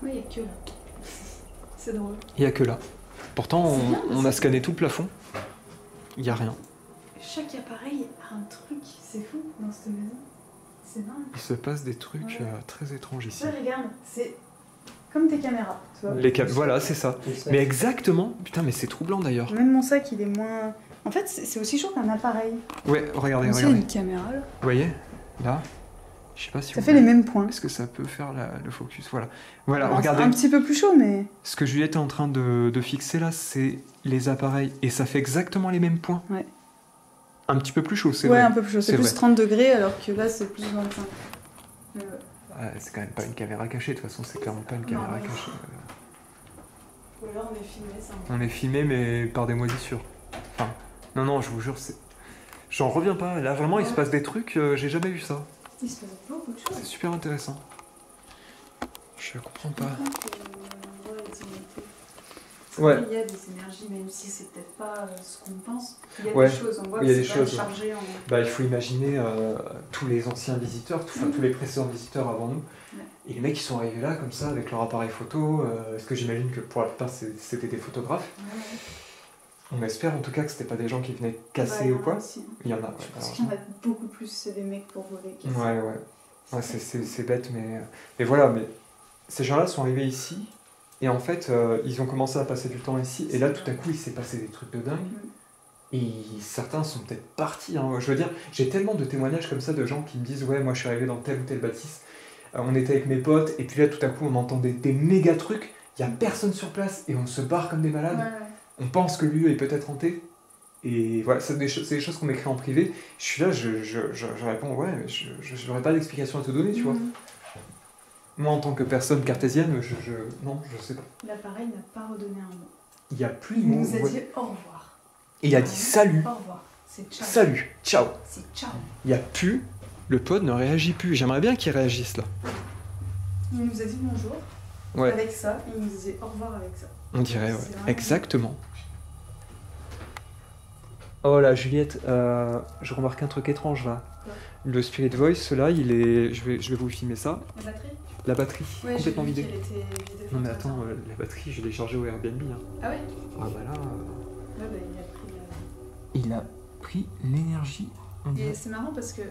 Ouais, il y a que là. C'est drôle. Il n'y a que là. Pourtant C'est bien, on a parce scanné tout le plafond. Il n'y a rien. Chaque appareil a un truc. C'est fou dans cette maison. C'est dingue. Il se passe des trucs Ouais. très étranges ici. Ça, regarde, c'est comme tes caméras, tu vois. Voilà, c'est ça. Comme ça. Mais exactement. Putain, mais c'est troublant d'ailleurs. Même mon sac, il est moins... En fait, c'est aussi chaud qu'un appareil. Ouais, regardez, Comme ça, regardez. une caméra, là. Vous voyez? Là. Je sais pas si Ça vous fait les voyez. mêmes points. Est-ce que ça peut faire le focus? Voilà. Voilà, Alors, regardez. c'est un petit peu plus chaud, mais... Ce que Juliette est en train de fixer là, c'est les appareils. Et ça fait exactement les mêmes points. Ouais. Un petit peu plus chaud, c'est Ouais, vrai. un peu plus chaud. C'est C'est plus vrai. 30 degrés, alors que là, c'est plus 25. Mais ouais. Ah, c'est quand même pas une caméra cachée. De toute façon, c'est clairement pas une Non, caméra ouais. cachée. Ou alors, on est filmé, ça. On est filmé, mais par des moisissures. Enfin, non, je vous jure, J'en reviens pas. Là, vraiment, il se passe des trucs, j'ai jamais vu ça. Il se passe beaucoup de choses. C'est super intéressant. Je comprends pas. Ouais. Il y a des énergies, même si c'est peut-être pas ce qu'on pense. Il y a Ouais. des choses, on voit Il que y a des c'est pas choses, chargé en... Bah, il faut imaginer tous les anciens visiteurs, tous les précédents visiteurs avant nous. Ouais. Et les mecs qui sont arrivés là comme ça avec leur appareil photo, parce que j'imagine que pour la plupart c'était des photographes. Ouais. On espère en tout cas que c'était pas des gens qui venaient casser Ouais, ou quoi. aussi. Il y en a, ouais. Je pense qu'il y en a beaucoup plus, c'est des mecs pour voler. Ouais, c'est bête, mais voilà, mais ces gens-là sont arrivés ici, et en fait, ils ont commencé à passer du temps ici, et là, tout à coup, il s'est passé des trucs de dingue, et certains sont peut-être partis, hein. Je veux dire, j'ai tellement de témoignages comme ça de gens qui me disent « Ouais, moi, je suis arrivé dans tel ou tel bâtisse, on était avec mes potes, et puis là, tout à coup, on entendait des méga trucs, il y a personne sur place, et on se barre comme des malades, on pense que le lieu est peut-être hanté. » Et voilà, c'est des choses qu'on m'écrit en privé. Je suis là, je réponds, ouais, mais je n'aurais pas d'explication à te donner, tu vois. Moi, en tant que personne cartésienne, non, je sais pas. L'appareil n'a pas redonné un mot. Il n'y a plus de Il mots. nous a Ouais. dit au revoir. Et il a dit salut. Au revoir. C'est ciao. Salut, ciao. C'est ciao. Il n'y a plus, le pod ne réagit plus. J'aimerais bien qu'il réagisse là. Il nous a dit bonjour Ouais. avec ça, et il nous disait au revoir avec ça. On dirait, ouais. C'est vraiment- Exactement. Oh là, Juliette, je remarque un truc étrange là. Quoi? Le Spirit Voice, là, il est. Je vais vous filmer ça. La batterie? La batterie, Ouais, complètement j'ai vu vidée. qu'elle était vidée. Non mais attends, la batterie, je l'ai chargée au Airbnb. Hein. Ah ouais? Ah bah là. Ouais, bah, il a pris Il a pris l'énergie. on Et dirait. c'est marrant parce que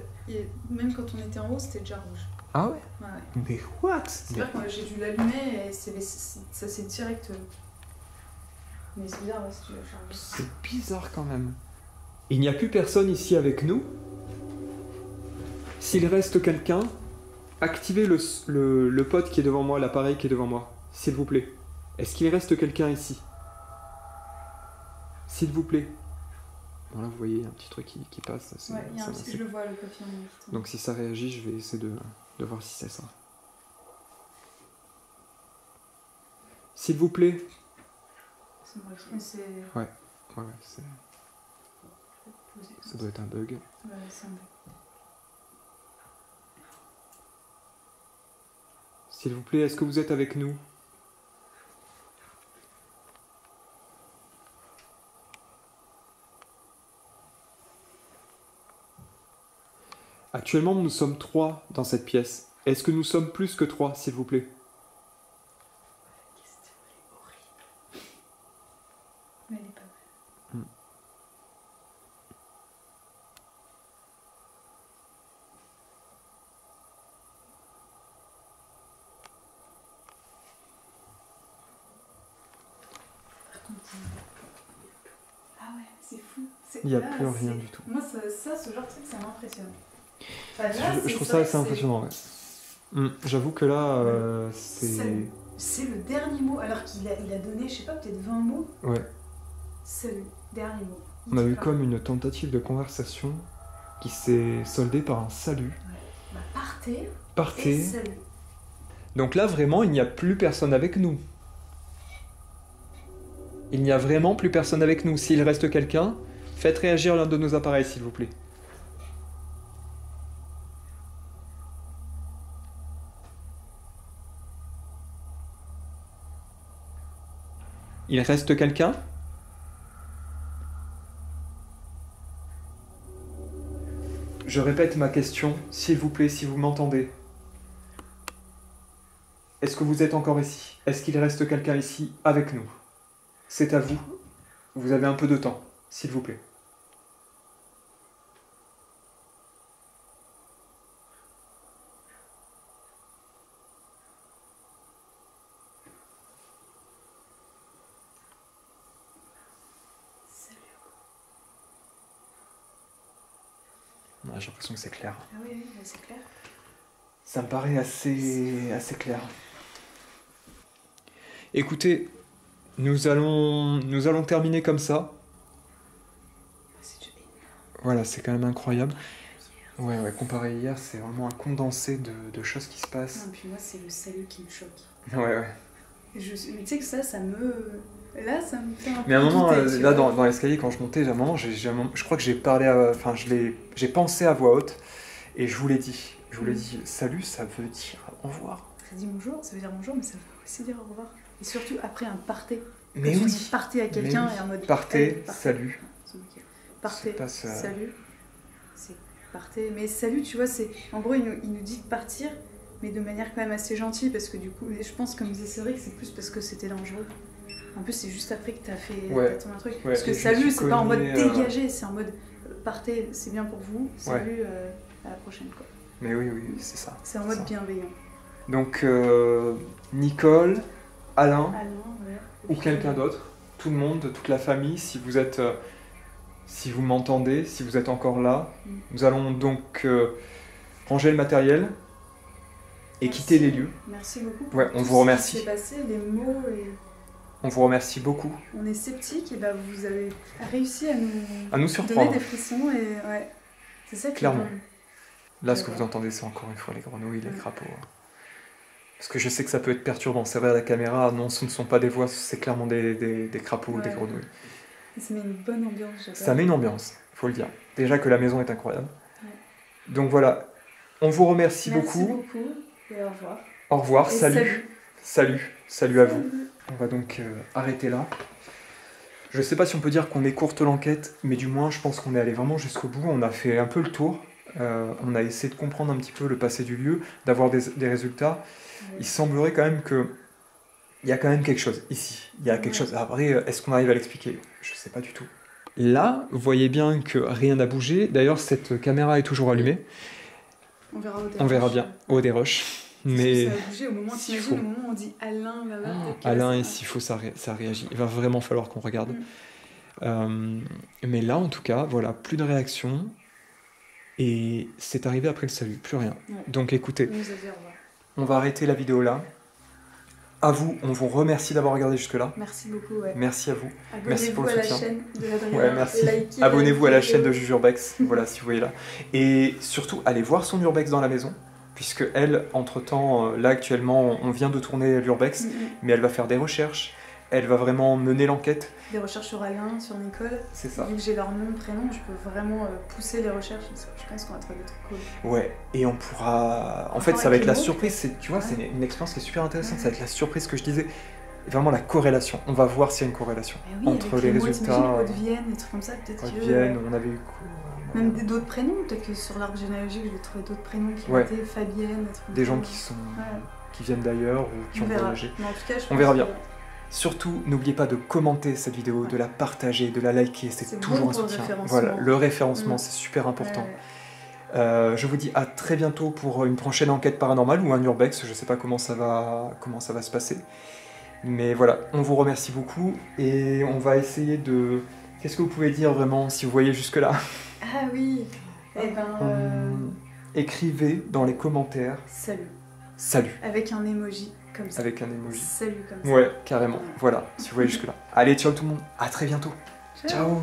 même quand on était en haut, c'était déjà rouge. Ah ouais? Ouais. Mais what? C'est vrai que j'ai dû l'allumer et ça c'est direct. Mais c'est bizarre là, si tu veux charger. C'est bizarre quand même. Il n'y a plus personne ici avec nous. S'il reste quelqu'un, activez le pod qui est devant moi, l'appareil qui est devant moi, s'il vous plaît. Est-ce qu'il reste quelqu'un ici? S'il vous plaît. Bon là vous voyez un petit truc qui passe. Ça, Ouais, il y a un ça, petit, je le vois le papier en même temps. Donc si ça réagit, je vais essayer de voir si c'est ça. S'il vous plaît. C'est moi qui. C'est. Ouais, ça doit être un bug. Ouais, c'est un bug. S'il vous plaît, est-ce que vous êtes avec nous? Actuellement, nous sommes 3 dans cette pièce. Est-ce que nous sommes plus que 3, s'il vous plaît? Mais elle est pas mal. Par contre, ah ouais, c'est fou. Il n'y a Là, plus rien c'est- du tout. Moi, ce genre de truc, ça m'impressionne. Enfin, là, Je c'est trouve vrai ça que assez impressionnant, ouais. J'avoue que là, C'est le dernier mot, alors qu'il a donné, je sais pas, peut-être 20 mots. Ouais. C'est le dernier mot. On a eu Voilà. comme une tentative de conversation qui s'est soldée par un salut. Bah, partez et Partez. salut. Donc là, vraiment, il n'y a plus personne avec nous. Il n'y a vraiment plus personne avec nous. S'il reste quelqu'un, faites réagir l'un de nos appareils, s'il vous plaît. Il reste quelqu'un? Je répète ma question, s'il vous plaît, si vous m'entendez. Est-ce que vous êtes encore ici? Est-ce qu'il reste quelqu'un ici avec nous? C'est à vous. Vous avez un peu de temps, s'il vous plaît. Ouais, j'ai l'impression que c'est clair. Ah oui, oui, bah, c'est clair. Ça me paraît assez clair. Écoutez, nous allons terminer comme ça. C'est déjà énorme. Voilà, c'est quand même incroyable. Ouais, comparé à hier, c'est vraiment un condensé de choses qui se passent. Non, puis moi, c'est le salut qui me choque. Ouais. Mais tu sais que ça me... Là, ça me fait un peu. Mais à un moment, douter, tu là vois. dans l'escalier, quand je montais, à un moment, je crois que j'ai parlé, enfin, j'ai pensé à voix haute et je vous l'ai dit. Je vous l'ai dit, salut, ça veut dire au revoir. Ça dit bonjour, ça veut dire bonjour, mais ça veut aussi dire au revoir. Et surtout après un partez. Mais Quand tu oui. dis partez à quelqu'un Mais oui. et en mode. Partez, hey, partez. salut. C'est ok. Partez, C'est pas ça. salut. C'est partez. Mais salut, tu vois, c'est. En gros, il nous dit de partir, mais de manière quand même assez gentille, parce que du coup, je pense, comme disait Cédric, c'est plus parce que c'était dangereux. En plus, c'est juste après que t'as fait Ouais. t'as ton truc. Ouais, Parce que et je salut, me suis c'est pas en mode cogné, dégagé, c'est en mode partez, c'est bien pour vous, salut, à la prochaine, quoi. Mais oui, oui, c'est ça. C'est en c'est mode ça. bienveillant. Donc, Nicole, Alain, Alain, ouais. ou quelqu'un d'autre, tout le monde, toute la famille, si vous êtes, si vous m'entendez, si vous êtes encore là, nous allons donc ranger le matériel et Merci. quitter les lieux. Merci beaucoup. Ouais, pour on tout vous ce remercie. qui s'est passé, les mots et. On vous remercie beaucoup. On est sceptiques et bah vous avez réussi à nous À nous donner surprendre. des frissons et ouais. C'est ça qui est Clairement. cool. Là, ce que Ouais. vous entendez, c'est encore une fois les grenouilles, les crapauds. Parce que je sais que ça peut être perturbant. C'est vrai à la caméra, non, ce ne sont pas des voix, c'est clairement des crapauds ou des Ouais. grenouilles. Et ça met une bonne ambiance, j'adore. Ça met une ambiance, faut le dire. Déjà que la maison est incroyable. Ouais. Donc voilà, on vous remercie Merci beaucoup. beaucoup et au revoir. Au revoir, Et salut. Salut à vous. On va donc arrêter là. Je sais pas si on peut dire qu'on est courte l'enquête, mais du moins je pense qu'on est allé vraiment jusqu'au bout. On a fait un peu le tour. On a essayé de comprendre un petit peu le passé du lieu, d'avoir des résultats. Ouais. Il semblerait quand même que il y a quand même quelque chose ici. Il y a quelque chose. Après, est-ce qu'on arrive à l'expliquer? Je sais pas du tout. Là, vous voyez bien que rien n'a bougé. D'ailleurs, cette caméra est toujours allumée. On verra au On verra bien au haut des roches. Mais ça a bougé au moment, s'il t'imagines, faut. au moment où on dit Alain là-bas. peut-être que Alain, là, et ça- s'il faut, ça réagit. Il va vraiment falloir qu'on regarde. Mais là, en tout cas, voilà, plus de réaction. Et c'est arrivé après le salut, plus rien. Ouais. Donc écoutez, Il nous a dit au revoir. on va arrêter la vidéo là. À vous, on vous remercie d'avoir regardé jusque-là. Merci beaucoup, ouais. Merci à vous. Merci pour Abonnez-vous le à la soutien. chaîne de l'Adrien. Ouais, merci. Likez Abonnez-vous à la vidéo. chaîne de Jujurbex, voilà, si vous voyez là. Et surtout, allez voir son Urbex dans la maison, puisque elle, entre-temps, là actuellement, on vient de tourner l'Urbex, mais elle va faire des recherches, elle va vraiment mener l'enquête. Des recherches sur Alain, sur Nicole. C'est ça. Vu que j'ai leur nom, prénom, je peux vraiment pousser les recherches. Parce que je pense qu'on va trouver des trucs cool. Ouais, et on pourra... En Encore fait, ça va avec être la les mots, surprise, tu vois, Ouais. c'est une expérience qui est super intéressante, Ouais. ça va être la surprise que je disais. Vraiment la corrélation, on va voir s'il y a une corrélation Mais oui, entre avec les mots, résultats. t'imagines, Haute-Vienne, des trucs comme ça, peut-être que. Vienne, on avait eu quoi Même d'autres prénoms, peut-être que sur l'arbre généalogique, je vais trouver d'autres prénoms qui Ouais. ont été Fabienne, des trucs comme des ça. gens qui sont Ouais. qui viennent d'ailleurs ou qui On ont verra. voyagé. Mais en tout cas, je On pense verra que- bien. Surtout, n'oubliez pas de commenter cette vidéo, de la partager, de la liker, c'est C'est toujours bon un pour le soutien. référencement. Voilà, le référencement, Mm. c'est super important. Ouais. Je vous dis à très bientôt pour une prochaine enquête paranormale ou un urbex, je sais pas comment ça va se passer. Mais voilà, on vous remercie beaucoup et on va essayer de... Qu'est-ce que vous pouvez dire vraiment si vous voyez jusque-là? Ah oui. Eh ben, Écrivez dans les commentaires salut. salut Avec un emoji comme ça. avec un emoji. Salut comme ça. Ouais, carrément. Ouais. Voilà, si vous voyez jusque-là. Allez, ciao tout le monde, à très bientôt. Ciao. Ciao.